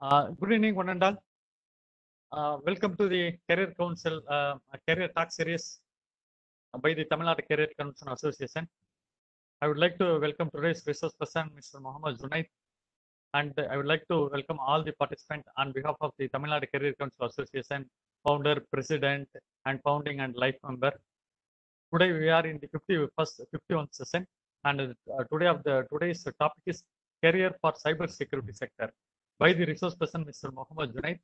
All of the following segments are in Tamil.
Good evening, one and all. Welcome to the Career Council Career Talk Series by the Tamil Nadu Career Council Association. I would like to welcome today's resource person, Mr. Mohammed Junaid, and I would like to welcome all the participants on behalf of the Tamil Nadu Career Council Association, founder, president, and founding and life member. Today we are in the 51st session, and today's topic is career for cyber security sector by the resource person, Mr. Mohammed Junaid.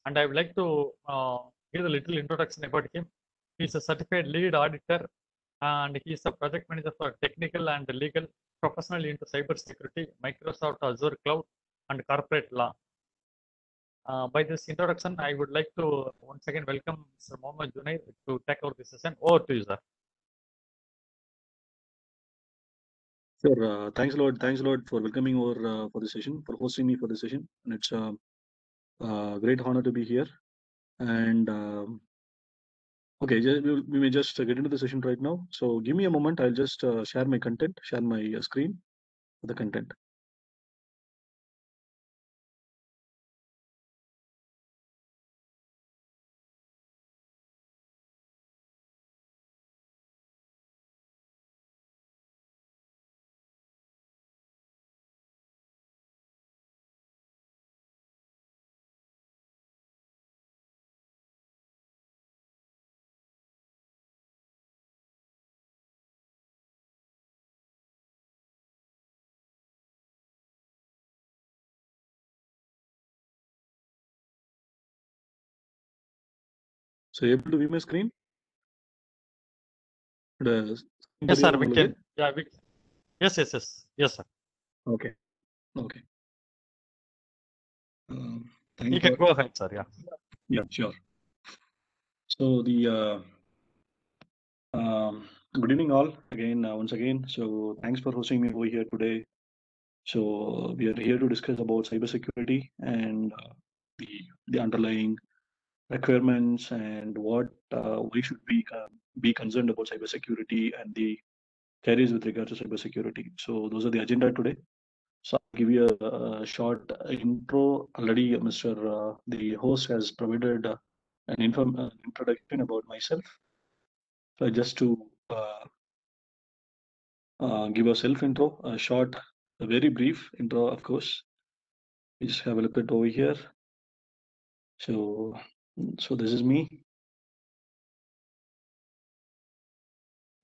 And I would like to give a little introduction about him. He's a certified lead auditor, and he's a project manager for technical and legal, professionally into cybersecurity, Microsoft Azure Cloud, and corporate law. By this introduction, I would like to once again welcome Mr. Mohammed Junaid to take over this session. Over to you, sir. Sure. Thanks a lot. Thanks a lot for welcoming over for the session, for hosting me for the session. And it's a great honor to be here. And okay, we may just get into the session right now. So give me a moment. I'll just share my content, share my screen for the content. So able to view my screen? Yes, sir. We can. Yeah. Yes, sir. Okay. You can go ahead, sir. Yeah, sure. So the good evening all again, once again. So thanks for hosting me over here today. So we are here to discuss about cybersecurity and the underlying requirements and what we should be concerned about cybersecurity and the carries with regard to cybersecurity. So those are the agenda today. So I'll give you a short intro. Already, the host has provided an introduction about myself. So just to give a self intro, a very brief intro, of course. We just have a look at over here. So this is me.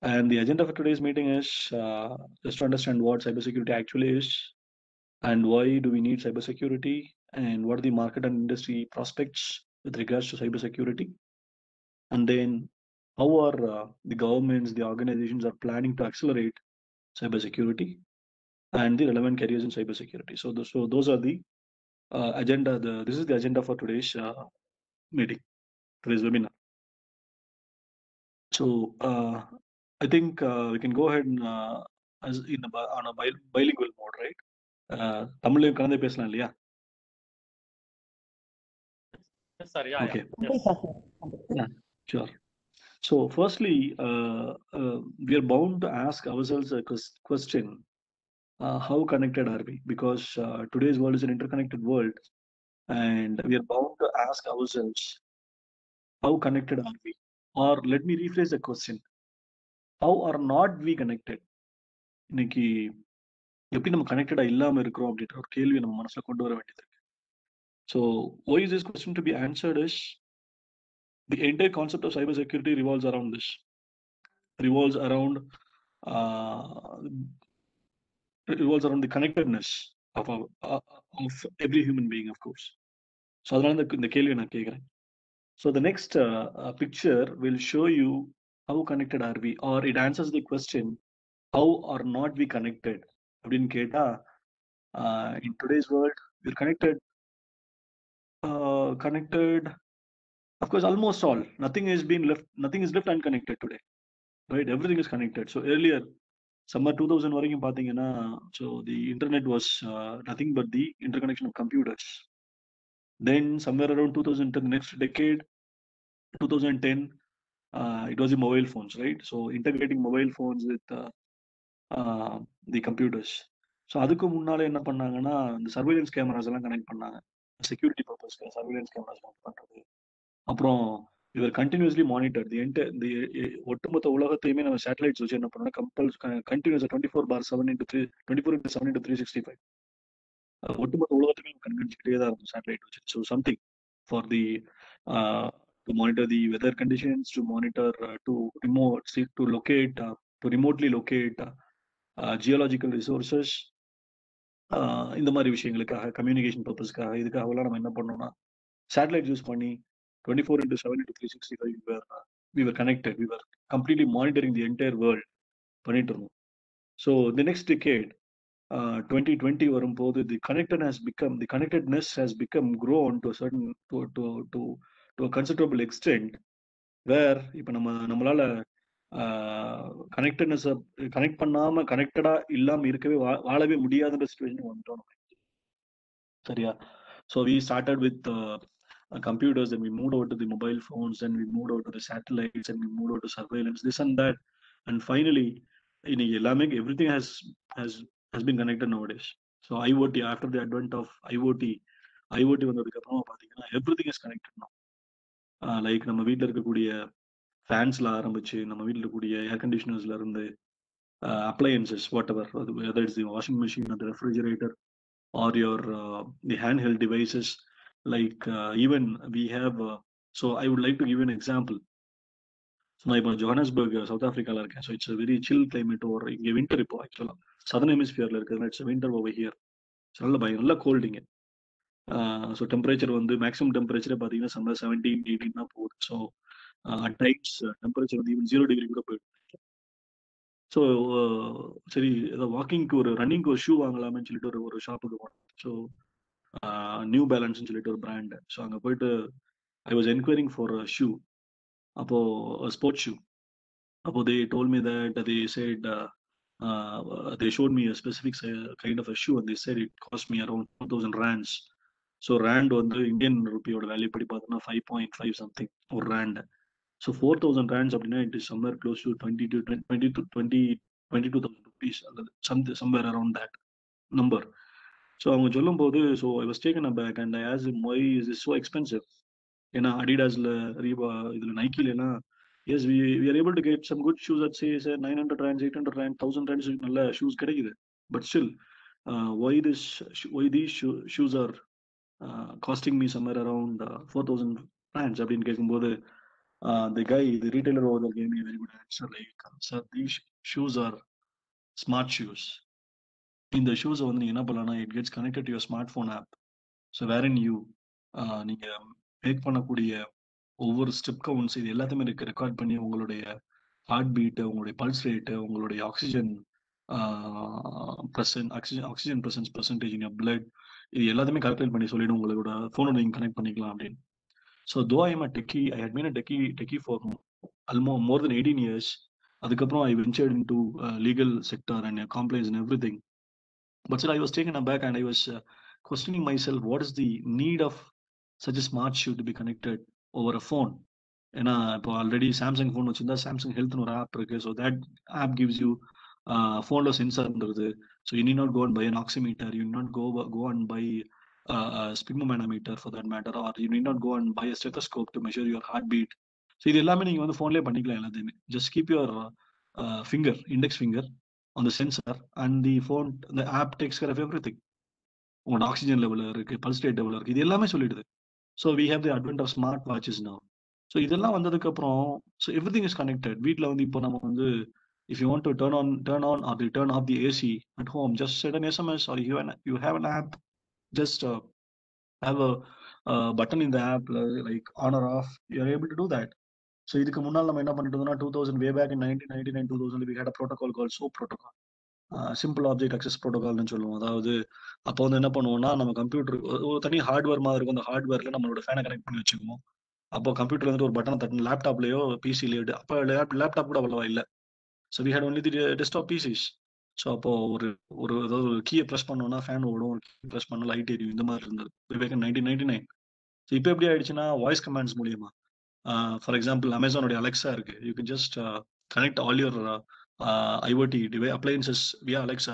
And the agenda for today's meeting is just to understand what cybersecurity actually is and why do we need cybersecurity and what are the market and industry prospects with regards to cybersecurity. And then how are the governments, the organizations are planning to accelerate cybersecurity and the relevant careers in cybersecurity. So those are the agenda. This is the agenda for today's meeting, today's webinar. So I think we can go ahead and as on a bilingual mode, right? தமிழ்லையும் கலந்து பேசலாம் இல்லையா? Yes, sir. Yeah. Okay. Yes. Yeah, sure. So firstly, we are bound to ask ourselves a question: how connected are we? Because today's world is an interconnected world, and we are bound to ask ourselves, how connected are we? Or let me rephrase the question: how are not we connected? இன்னைக்கு எப்படி நம்ம கனெக்டடா இல்லாம இருக்கிறோம் அப்படின்ற ஒரு கேள்வி நம்ம மனசுல கொண்டு வர வேண்டியது இருக்கு. So why is this question to be answered is the entire concept of cybersecurity revolves around this. Revolves around the connectedness of every human being, of course. So அதனால இந்த கேள்வி நான் கேட்கிறேன். So the next picture will show you how connected are we, or it answers the question how are not we connected. அப்படின்னு கேட்டா in today's world we're connected, of course, almost all. Nothing is left unconnected today, right? Everything is connected. So earlier summer 2000 வரைக்கும் பாத்தீங்கன்னா, so the internet was nothing but the interconnection of computers. Then somewhere around 2010, next decade, 2010, it was the mobile phones, right? So integrating mobile phones with the computers. So அதுக்கு முன்னால என்ன பண்ணாங்கன்னா, இந்த சர்வேலன்ஸ் கேமராஸ் எல்லாம் கனெக்ட் பண்ணாங்க. செக்யூரிட்டி பர்பஸ்க்கு சர்வேலன்ஸ் கேமராஸ் மவுண்ட் பண்றது. அப்புறம் இவர் கண்டினியூஸ்லி மானிட்டர் இந்த ஒட்டுமொத்த உலகத்தையுமே நம்ம சேட்டலைட்ஸ் வச்சு என்ன பண்ணோம்னா கண்டினியூஸ் 24/7 × 365 ஒட்டுமொத்த உலகத்தையுமே கண்காணிச்சுக்கிட்டே தான் இருக்கும் சேட்டலைட் வச்சு. So something for the to monitor the weather conditions, to monitor to locate to remotely locate geological resources, இந்த மாதிரி விஷயங்களுக்காக கம்யூனிகேஷன் பர்பஸ்க்காக இதுக்காகலாம் நம்ம என்ன பண்ணோம்னா சேட்டலைட் யூஸ் பண்ணி 24/7 × 365 we were connected. We were completely monitoring the entire world பண்ணிட்டு இருந்தோம். ஸோ the next decade 2020 வரும்போது the connectedness has become grown to a certain to a considerable extent where இப்போ நம்மளால கனெக்டட்னஸ் கனெக்ட் பண்ணாம கனெக்டடா இல்லாம இருக்கவே வாழவே முடியாதுன்ற சிச்சுவேஷன் வந்துட்டோம். சரியா? So we started with computers, and we moved over to the mobile phones, and we moved over to the satellites, and we moved over to surveillance, this and that, and finally everything has been connected nowadays. So IoT, after the advent of IoT வந்ததுக்கு அப்புறமா பாத்தீங்கன்னா everything is connected now. Like நம்ம வீட்டில் இருக்கக்கூடிய ஃபேன்ஸ்ல ஆரம்பிச்சு நம்ம வீட்டில் இருக்கக்கூடிய ஏர் கண்டிஷனர்ஸ்ல இருந்து appliances whatever, whether it's the washing machine or the refrigerator or the handheld devices, like even we have so I would like to give you an example. So நான் இப்போ ஜோஹானஸ்பர்க் சவுத் ஆப்பிரிக்கால இருக்கேன். So it's very chill climate. Over இங்கே வின்டர் இப்போ ஆக்சுவலாக சதர்ன் ஹெமிஸ்பியர்ல இருக்கிறது. It's winter over here. நல்ல கோல்டிங்க. ஸோ டெம்பரேச்சர் வந்து மேக்ஸிமம் டெம்பரேச்சரே பார்த்தீங்கன்னா சம்மர் 17-18 தான் போகுது. ஸோ அட் டைம்ஸ் டெம்பரேச்சர் வந்து ஈவன் 0 டிகிரி கூட போயிடும். ஸோ சரி ஏதோ வாக்கிங்க்கு ஒரு ரன்னிங்க்கு ஒரு ஷூ வாங்கலாம்னு சொல்லிட்டு ஒரு ஷாப்புக்கு போனேன். ஸோ நியூ பேலன்ஸ்னு சொல்லிட்டு ஒரு பிராண்ட். ஸோ அங்கே போயிட்டு I was enquiring for a shoe, அப்போ ஸ்போர்ட்ஸ் ஷூ. அப்போ they told me that they said they showed me a specific kind of a shoe, and they said it cost me around 4,000 rands. So rand வந்து இந்தியன் ருப்பியோட வேல்யூ படி பார்த்தோன்னா 5.5 சம்திங் ஒரு ரேண்ட். ஸோ 4,000 rands அப்படின்னா it is somewhere close to 22,000 rupees அல்லது somewhere around that number. So அவங்க சொல்லும் போது so I was taken aback and I asked him why is this so expensive. ஏன்னா அடிடாஸ்ல ரீபா இதுல நைக்கில எல்லாம் S we are able to get some good shoes at say 900 rands, 800 rands, 1,000 rands நல்ல ஷூஸ் கிடைக்குது. But still why these shoes are costing me somewhere around 4,000 rands அப்படின்னு கேட்கும்போது the retailer over there gave me a very good answer, like sir, these shoes are smart shoes. இந்த ஷூஸை வந்து நீங்க என்ன பண்ணலாம்னா it gets connected to your smartphone app. So wherein you நீங்க மேக் பண்ணக்கூடிய ஒவ்வொரு ஸ்டெப் கவுண்ட்ஸ் இது எல்லாத்தையுமே ரெக்கார்ட் பண்ணி உங்களுடைய ஹார்ட் பீட்டு, உங்களுடைய பல்ஸ் ரேட்டு, உங்களுடைய oxygen presence percentage in blood, இது எல்லாத்தையுமே கால்குலேட் பண்ணி சொல்லிடும் உங்களோட ஃபோனோட நீங்கள் கனெக்ட் பண்ணிக்கலாம் அப்படின்னு. So though I am a techie, I had been a techie for almost more than 18 years. அதுக்கப்புறம் I ventured into legal sector and compliance and everything. But still, I was taken aback and I was questioning myself, what is the need of such a smart shoe to be connected over a phone? ஏன்னா இப்போ ஆல்ரெடி சாம்சங் ஃபோன் வச்சிருந்தா சாம்சங் ஹெல்த்னு ஒரு ஆப் இருக்கு. So that app gives you ஃபோனில் சென்சார் இருந்தது. So you need not go and buy an oximeter, you need not go and buy sphygmomanometer for that matter, or you need not go and buy a stethoscope to measure your heart beat. So இது எல்லாமே நீங்கள் வந்து ஃபோன்லேயே பண்ணிக்கலாம் எல்லாத்தையுமே. Just keep your finger, index finger on the sensor, and the phone, the app takes care of everything. உங்களோட ஆக்சிஜன் லெவல் இருக்கு, பல்ஸ் ரேட் லெவல் இருக்கு, இது எல்லாமே சொல்லிடுது. So we have the advent of smart watches now. ஸோ இதெல்லாம் வந்ததுக்கு அப்புறம் ஸோ எவ்ரிதிங் இஸ் கனெக்டட். வீட்டில் வந்து இப்போ நம்ம வந்து if you want to turn on or turn off the AC at home, just send an SMS or you have an app, just have a button in the app like on or off, you are able to do that. So இதுக்கு முன்னால் நம்ம என்ன பண்ணிட்டு இருந்தோம்னா 2000 way back in 1999 2000 we had a protocol called SOAP protocol, simple object access ப்ரோட்டோகால்னு சொல்லுவோம். அதாவது அப்போ வந்து என்ன பண்ணுவோம்னா நம்ம கம்ப்யூட்டர் ஒரு தனி ஹார்ட்வேர் மாதிரி இருக்கும். அந்த ஹார்ட்வேர்ல நம்மளோட ஃபேனை கனெக்ட் பண்ணி வச்சுக்குவோம். அப்போ கம்ப்யூட்டர்ல வந்துட்டு ஒரு பட்டனை தட்டணும், லேப்டாப்லயோ பிசிலயோ. அப்போ லேப்டாப் கூட அவ்வளவா இல்லை. So we had only the desktop PCs. So அப்போ ஒரு ஏதாவது ஒரு கீயை ப்ரெஸ் பண்ணோம்னா ஃபேன் ஓடும், ஒரு கீ ப்ரெஸ் பண்ணா லைட் எரியும், இந்த மாதிரி இருந்தது பேக் இன் 1999. ஸோ இப்போ எப்படி ஆயிடுச்சுன்னா வாய்ஸ் கமாண்ட்ஸ் மூலியமா, ஃபார் எக்ஸாம்பிள் அமேசானோட அலெக்ஸா இருக்கு, you can just connect all your IoT appliances via Alexa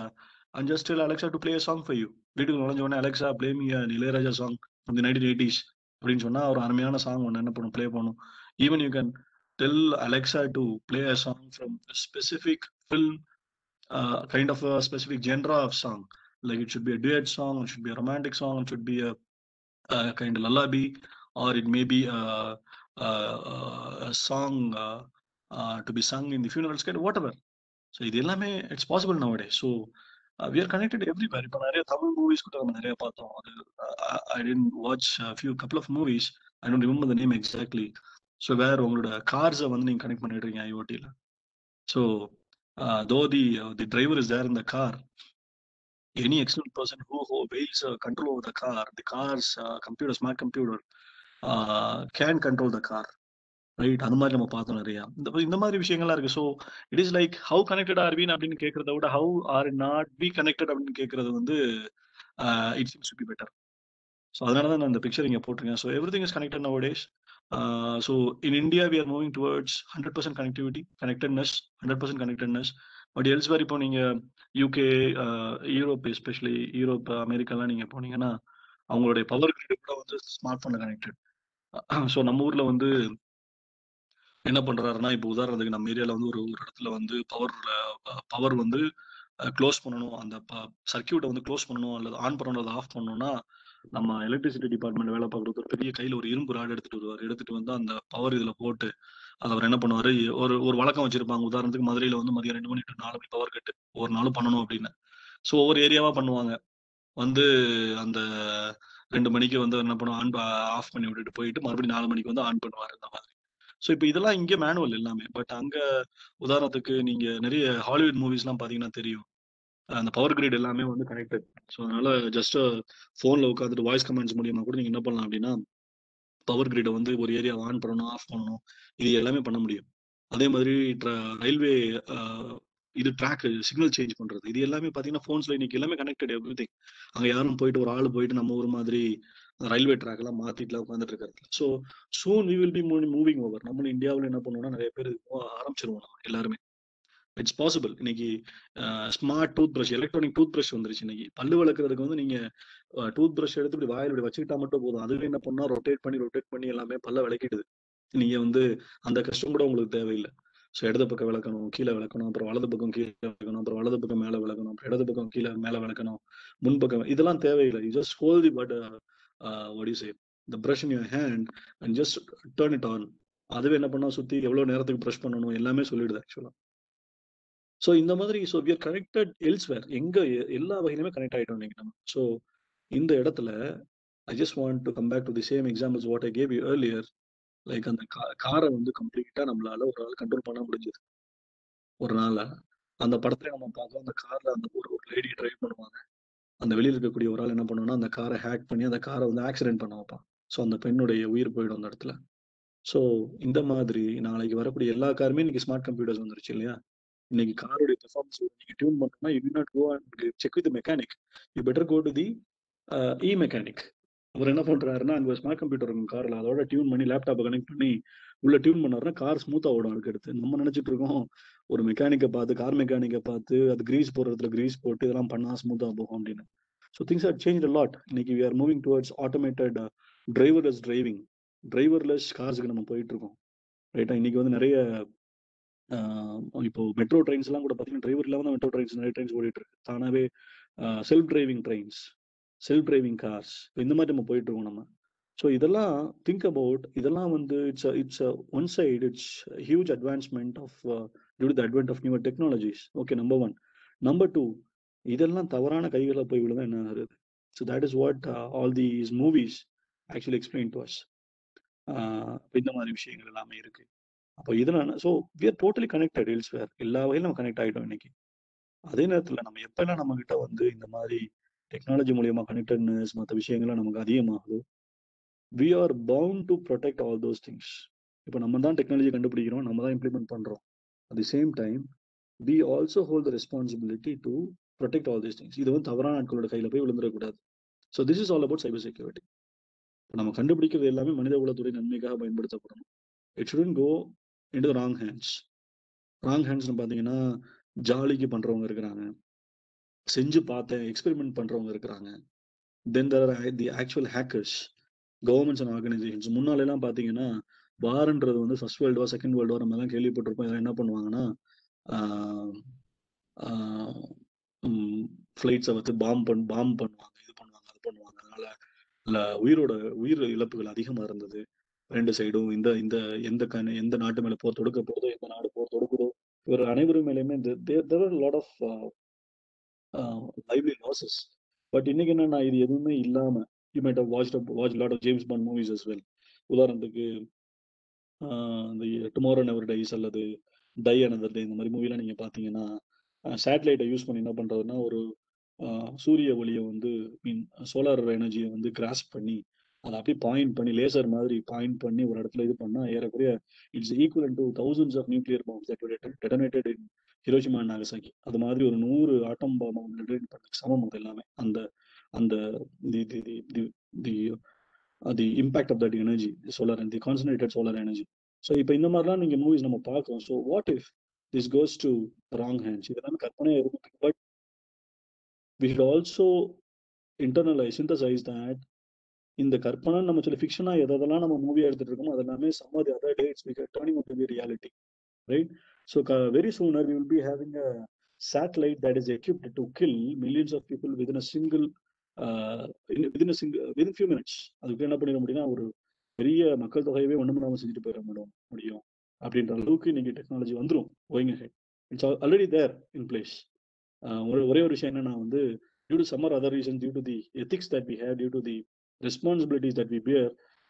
and just tell Alexa to play a song for you. வீட்டுக்கு நுழைஞ்ச உடனே Alexa play me an Ilayaraja song இந்த 1980s அப்படின்னு சொன்னா ஒரு அருமையான சாங் ஒன்று என்ன பண்ணும் ப்ளே பண்ணும். Even you can tell Alexa to play a song from specific film, kind of a specific genre of song. Like it should be a duet song, it should be a romantic song, it should be a kind of lullaby, or it may be a song to be sung in the funerals, kind of whatever. So இது எல்லாமே it's possible nowadays. So we are connected everywhere. இப்போ நிறைய தமிழ் மூவிஸ் கூட நம்ம நிறைய பார்த்தோம். அது I tend watch few couple of movies, I don't remember the name exactly. So வேற உங்களோட கார்ஸை வந்து நீங்கள் கனெக்ட் பண்ணிடுறீங்க ஐஓடியில். So though the driver is there in the car, any external person who wields control over the car, the car's computer, smart computer can control the car, right? அந்த மாதிரி நம்ம பார்த்தோம் நிறையா. இந்த மாதிரி விஷயங்கள்லாம் இருக்கு. So it is like how connected are we அப்படின்னு கேட்கறத விட how are not be connected அப்படின்னு கேட்கறது வந்து it seems to be better. So அதனால தான் நான் இந்த பிக்சர் இங்கே போட்டிருக்கேன். So everything is connected nowadays. So in India we are moving towards 100% connectivity, connectedness, 100% connectedness. But elsewhere இப்போ நீங்கள் யூகே, யூரோப், எஸ்பெஷலி யூரோப், அமெரிக்காலாம் நீங்கள் போனீங்கன்னா அவங்களுடைய பவர் கிரிட் கூட வந்து ஸ்மார்ட் ஃபோனில் கனெக்டட். ஸோ நம்ம ஊரில் வந்து என்ன பண்றாருன்னா, இப்போ உதாரணத்துக்கு நம்ம ஏரியால வந்து ஒரு இடத்துல வந்து பவர் வந்து க்ளோஸ் பண்ணணும், அந்த சர்க்கியூட்டை வந்து க்ளோஸ் பண்ணணும் அல்லது ஆன் பண்ணணும் அல்லது ஆஃப் பண்ணணும்னா நம்ம எலக்ட்ரிசிட்டி டிபார்ட்மெண்ட் வேலை பார்க்குறது ஒரு பெரிய கையில் ஒரு இரும்பு ராடு எடுத்துட்டு வருவார். எடுத்துட்டு வந்து அந்த பவர் இதில் போட்டு அவர் என்ன பண்ணுவாரு, ஒரு வழக்கம் வச்சிருப்பாங்க. உதாரணத்துக்கு மதுரையில் வந்து மதியம் 2 மணி டு 4 மணி பவர் கட்டு ஒரு நாளும் பண்ணணும் அப்படின்னு. ஸோ ஒவ்வொரு ஏரியாவா பண்ணுவாங்க. வந்து அந்த 2 மணிக்கு வந்து என்ன பண்ணுவோம், ஆஃப் பண்ணி விட்டுட்டு போயிட்டு மறுபடியும் 4 மணிக்கு வந்து ஆன் பண்ணுவார் இந்த மாதிரி. ஸோ இப்போ இதெல்லாம் இங்கே மேனுவல் எல்லாமே. பட் அங்க உதாரணத்துக்கு நீங்க நிறைய ஹாலிவுட் மூவிஸ்லாம் பார்த்தீங்கன்னா தெரியும், அந்த பவர் கிரிட் எல்லாமே வந்து கனெக்டட். ஸோ அதனால ஜஸ்ட் ஃபோனில் உட்காந்துட்டு வாய்ஸ் கமெண்ட்ஸ் மூலியமா கூட நீங்க என்ன பண்ணலாம் அப்படின்னா பவர் கிரிட்டை வந்து ஒரு ஏரியா ஆன் பண்ணணும், ஆஃப் பண்ணணும், இது எல்லாமே பண்ண முடியும். அதே மாதிரி ரயில்வே இது ட்ராக் சிக்னல் சேஞ்ச் பண்றது, இது எல்லாமே பாத்தீங்கன்னா ஃபோன்ஸ்ல இன்னைக்கு எல்லாமே கனெக்டட் எவ்ரி திங். அங்க யாரும் போயிட்டு ஒரு ஆள் போயிட்டு நம்ம ஒரு மாதிரி ரயில்வே ட்ராக் எல்லாம் மாத்திட்டுலாம் உட்காந்துட்டு இருக்காரு. So soon we will be moving over. நம்ம இந்தியாவில் என்ன பண்ணுவோம்னா நிறைய பேர் ஆரம்பிச்சிருவோம் நம்ம எல்லாருமே. It's possible. இன்னைக்கு smart toothbrush, electronic toothbrush வந்துருச்சு. இன்னைக்கு பல்லு வளர்க்கறதுக்கு வந்து நீங்க டூத் பிரஷ் எடுத்து இப்படி வாயில் இப்படி வச்சுக்கிட்டா மட்டும் போதும். அதுவே என்ன பண்ணா ரொட்டேட் பண்ணி எல்லாமே பல்ல விளக்கிடுது. நீங்க வந்து அந்த கஷ்டம் கூட உங்களுக்கு தேவையில்லை. ஸோ இடது பக்கம் விளக்கணும், கீழே விளக்கணும், அப்புறம் வலது பக்கம் கீழே விளக்கணும், அப்புறம் வலது பக்கம் மேலே விளக்கணும், அப்புறம் இடது பக்கம் கீழே மேலே விளக்கணும், முன்பக்கம், இதெல்லாம் தேவையில்லை. You just hold the but what you say the brush in your hand and just turn it on. அதுவே என்ன பண்ணா சுத்தி எவ்வளவு நேரத்துக்கு ப்ரஷ் பண்ணணும் எல்லாமே சொல்லிடுது ஆக்சுவலா. ஸோ இந்த மாதிரி so we are connected elsewhere. எங்க எல்லா வகையிலுமே கனெக்ட் ஆகிட்டோம் நீங்க நம்ம. ஸோ இந்த இடத்துல I just want to come back to the same examples what I gave you earlier. Like அந்த காரை வந்து கம்ப்ளீட்டா நம்மளால ஒரு ஆள் கண்ட்ரோல் பண்ண முடிஞ்சது ஒரு நாள்ல. அந்த படத்துல நம்ம பார்த்தோம், அந்த கார்ல அந்த ஒரு லேடி டிரைவ் பண்ணுவாங்க. அந்த வெளியில இருக்கக்கூடிய ஒரு ஆள் என்ன பண்ணுவான்னா அந்த காரை ஹேக் பண்ணி அந்த காரை வந்து ஆக்சிடென்ட் பண்ண வைப்பான். ஸோ அந்த பெண்ணுடைய உயிர் போயிடும் அந்த இடத்துல. ஸோ இந்த மாதிரி நாளைக்கு வரக்கூடிய எல்லா காருமே இன்னைக்கு ஸ்மார்ட் கம்ப்யூட்டர்ஸ் வந்துருச்சு இல்லையா? இன்னைக்கு காரோட பெர்ஃபார்மன்ஸ் நீங்க டியூன் பண்ணணும்னா you not go and check with mechanic, you better go to the e mechanic. அவர் என்ன பண்றாருன்னா அங்க ஒரு ஸ்மார்ட் கம்ப்யூட்டர் இருக்கும் கார்ல, அதோட டியூன் பண்ணி லேப்டாப்பை கனெக்ட் பண்ணி உள்ள டியூன் பண்ணாருன்னா கார் ஸ்மூத்தா ஓடும். அதுக்கு எடுத்து நம்ம நினைச்சிட்டு இருக்கோம் ஒரு மெக்கானிக்கை பார்த்து, கார் மெக்கானிக்கை பார்த்து அது கிரீஸ் போடுறதுல கிரீஸ் போட்டு இதெல்லாம் பண்ணா ஸ்மூத்தா போகும் அப்படின்னு. So things are change a lot. இன்னைக்கு we are moving towards automated driverless driving, driverless கார்ஸுக்கு நம்ம போயிட்டு இருக்கோம். ரைட்டா? இன்னைக்கு வந்து நிறைய இப்போ மெட்ரோ ட்ரெயின்ஸ் எல்லாம் கூட பார்த்தீங்கன்னா டிரைவர் இல்லாம தான் மெட்ரோ ட்ரெயின்ஸ் நிறைய ட்ரெயின்ஸ் ஓடிட்டு இருக்கு. தானாவே self driving trains, self driving cars, இந்த மாதிரி நம்ம போயிட்டு இருக்கோம் நம்ம. ஸோ இதெல்லாம் திங்க் அபவுட், இதெல்லாம் வந்து it's one side it's huge advancement of due to the advent of newer technologies. Okay, number one. Number two, இதெல்லாம் தவறான கைகளை போய் விழுந்தா என்ன ஆகுது? So that is what all these movies actually explain to us. இந்த மாதிரி விஷயங்கள் எல்லாமே இருக்கு. அப்போ இதனால so we are totally connected elsewhere. எல்லா வகையிலும் நம்ம கனெக்ட் ஆகிட்டோம் இன்னைக்கு. அதே நேரத்தில் நம்ம எப்பெல்லாம் நம்ம கிட்ட வந்து இந்த மாதிரி டெக்னாலஜி மூலியமா கனெக்டட்னஸ் மற்ற விஷயங்கள்லாம் நமக்கு அதிகமாகுது, we are bound to protect all those things. இப்போ நம்ம தான் டெக்னாலஜி கண்டுபிடிக்கிறோம், நம்ம தான் இம்ப்ளிமெண்ட் பண்றோம். At the same time we also hold the responsibility to protect all these things. இது வந்து தவறான ஆட்களோட கையில போய் விழுந்துடக்கூடாது. So this is all about cyber security. நம்ம கண்டுபிடிக்கிறது எல்லாமே மனித குலத்துடைய நன்மைக்காக பயன்படுத்தப்படணும். It shouldn't go into wrong hands. Wrong ஹேண்ட்ஸ்னு பார்த்தீங்கன்னா ஜாலிக்கு பண்றவங்க இருக்கிறாங்க, செஞ்சு பார்த்தேன் எக்ஸ்பெரிமெண்ட் பண்றவங்க இருக்கிறாங்க, then there are the actual hackers. Governments and organisations. முன்னால எல்லாம் பாத்தீங்கன்னா வார்ன்றது வந்து first world war, second world war நம்ம எல்லாம் கேள்விப்பட்டிருப்போம். இதெல்லாம் என்ன பண்ணுவாங்கன்னா ஃபிளைட்ஸை வந்து பாம் பண்ணுவாங்க, இது பண்ணுவாங்க, அது பண்ணுவாங்க. அதனால உயிர் இழப்புகள் அதிகமா இருந்தது ரெண்டு சைடும். இந்த இந்த எந்த நாட்டு மேல போர் தொடுக்க போதோ, எந்த நாடு போர் தொடுக்குதோ, இவர் அனைவரும் மேலேயுமே lot of lively losses. But இன்னைக்கு என்னன்னா இது எதுவுமே இல்லாம you might have watch lot of James Bond movies as well. உதாரணத்துக்கு இந்த டுமாரோ நெவர் டைஸ் அல்லது டை அனதர் டே, இந்த மாதிரி மூவிலாம் நீங்க பாத்தீங்கன்னா சேட்டலைட்டை யூஸ் பண்ணி என்ன பண்றதுன்னா ஒரு சூரிய ஒளியை வந்து மீன் சோலார் எனர்ஜியை வந்து கிராஸ்ப் பண்ணி அதை அப்படியே பாயிண்ட் பண்ணி லேசர் மாதிரி பாயிண்ட் பண்ணி ஒரு இடத்துல இது பண்ணா ஏறக்குறைய it's equal to thousands of nuclear bombs that detonated in Hiroshima and Nagasaki. அது மாதிரி ஒரு 100 ஆட்டம் பாம்பை டெட்டனேட் பண்ண சமம் அது எல்லாமே. அந்த அந்த the the the the the the impact of that energy solar the concentrated solar energy. So இப்போ இந்த மாதிரிலாம் நீங்க மூவிஸ் நம்ம பார்க்கறோம். So what if this goes to wrong hands? இதெல்லாம் கற்பனையா இருக்கு. But we should also synthesize that இந்த கற்பனை நம்ம சொல்லி ஃபிக்ஷனா எதெல்லாம் நம்ம மூவியா எடுத்துட்டு இருக்கோமோ அதெல்லாமே some of the other days we are turning out to be reality, right? So very sooner we will be having a satellite that is equipped to kill millions of people within within few minutes. அதுக்கு என்ன பண்ணிட முடியும்னா ஒரு பெரிய மக்கள் தொகையவே ஒண்ணும் பண்ணாம செஞ்சுட்டு போயிட முடியும் அப்படின்ற அளவுக்கு இன்னைக்கு டெக்னாலஜி வந்துரும். going ahead, it's already there in place. ஒரே ஒரு விஷயம் என்னன்னா வந்து due to some or other reasons, due to the ethics that we have, due to the responsibilities that we bear,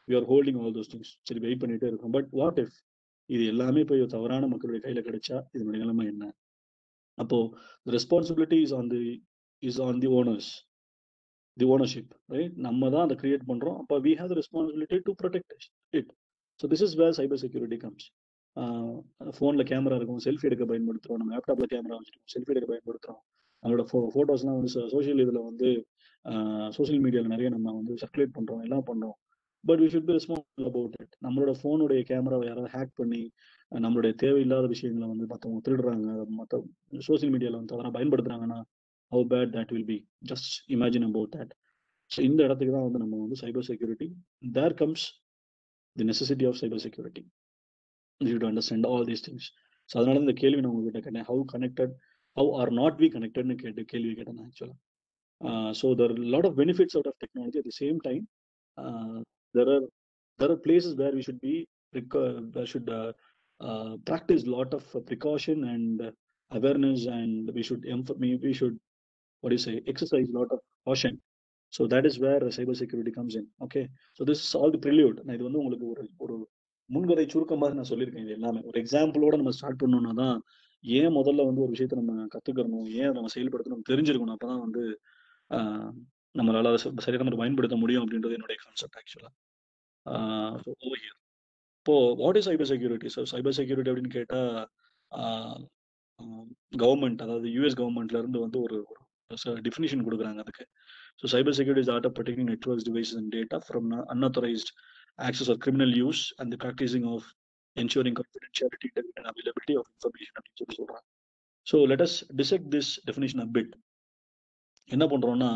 we are holding all those things. சரி வெயிட் பண்ணிட்டே இருக்கோம். பட் வாட் இஃப் இது எல்லாமே போய் தவறான மக்களுடைய கையில கிடைச்சா இதனுடைய நிலைமை என்ன? அப்போ responsibility is on the owners, the ownership, right? நம்ம தான் அதை கிரியேட் பண்றோம். அப்போ we have the responsibility to protect it. So this is where cyber security comes. ஃபோனில் கேமரா இருக்கும், செல்ஃபி எடுக்க பயன்படுத்துகிறோம். நம்ம லேப்டாப்பில் கேமரா வச்சுருக்கோம், செல்ஃபி எடுக்க பயன்படுத்துகிறோம். நம்மளோட ஃபோட்டோஸ்லாம் வந்து சோஷியல் இதில் வந்து சோஷியல் மீடியாவில் நிறைய நம்ம வந்து சர்க்குலேட் பண்ணுறோம், எல்லாம் பண்ணுறோம். But we should be responsible about it. நம்மளோட ஃபோனுடைய கேமராவை யாராவது ஹேக் பண்ணி நம்மளுடைய தேவையில்லாத விஷயங்களை வந்து மற்றவங்க திருடுறாங்க, மற்ற சோஷியல் மீடியாவில் வந்து அதெல்லாம் பயன்படுத்துகிறாங்கன்னா how bad that will be. Just imagine about that. So இந்த இடத்துக்கு தான் வந்து நம்ம வந்து cyber security, there comes the necessity of cyber security. You should understand all these things. So அதனால இந்த கேள்வி நான் உங்ககிட்ட கேட்டேன், how are not we connected கேள்வி கேட்டேன் ஆக்சுவலா. So there are a lot of benefits out of technology. At the same time, there are places where we should practice a lot of precaution and awareness, and we should exercise a lot of caution. So that is where cyber security comes in. Okay, so this is all the prelude. நான் இது வந்து உங்களுக்கு ஒரு முன்கதை சுருக்கமாக நான் சொல்லியிருக்கேன். இது எல்லாமே ஒரு எக்ஸாம்பிளோட நம்ம ஸ்டார்ட் பண்ணோம்னா தான் ஏன் முதல்ல வந்து ஒரு விஷயத்த நம்ம கத்துக்கிறணும், ஏன் நம்ம செயல்படுத்தணும் தெரிஞ்சிருக்கணும். அப்பதான் வந்து நம்மளால அதை சரியான மாதிரி பயன்படுத்த முடியும் அப்படின்றது என்னுடைய கான்செப்ட் ஆக்சுவலா. இப்போ what is cyber security? So cyber security அப்படின்னு கேட்டா கவர்மெண்ட், அதாவது யூஎஸ் கவர்மெண்ட்ல இருந்து வந்து ஒரு டெஃபினிஷன் கொடுக்குறாங்க அதுக்கு. So cyber security is art of protecting networks, devices and data from unauthorized access or criminal use and the practicing of ensuring confidentiality, integrity and availability of information அப்படின்னு சொல்லி சொல்றாங்க. So let us dissect this definition a bit. என்ன பண்றோம்னா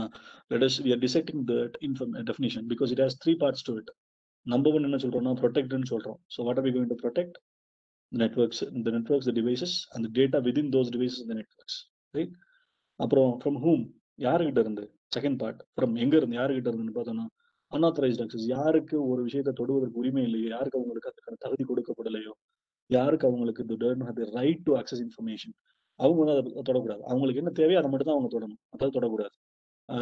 we are dissecting the definition because it has three parts to it. Number one என்ன சொல்றோம்னா protectன்னு சொல்றோம். So what are we going to protect? The networks, the devices and the data within those devices and the networks, right? அப்புறம் from whom, யாருகிட்ட இருந்து. செகண்ட் பார்ட், ஃப்ரம் எங்க இருந்து, யாருகிட்ட இருந்துன்னு பார்த்தோம்னா unauthorized access, யாருக்கு ஒரு விஷயத்தை தொடுவதற்கு உரிமை இல்லையோ, யாருக்கு அவங்களுக்கு அதுக்கான தகுதி கொடுக்கப்படலையோ, யாருக்கு அவங்களுக்கு ரைட் டு அக்சஸ் இன்ஃபர்மேஷன், அவங்க வந்து அதை தொடக்கூடாது. அவங்களுக்கு என்ன தேவையோ அதை மட்டும் தான் அவங்க தொடணும், அதாவது தொடக்கூடாது.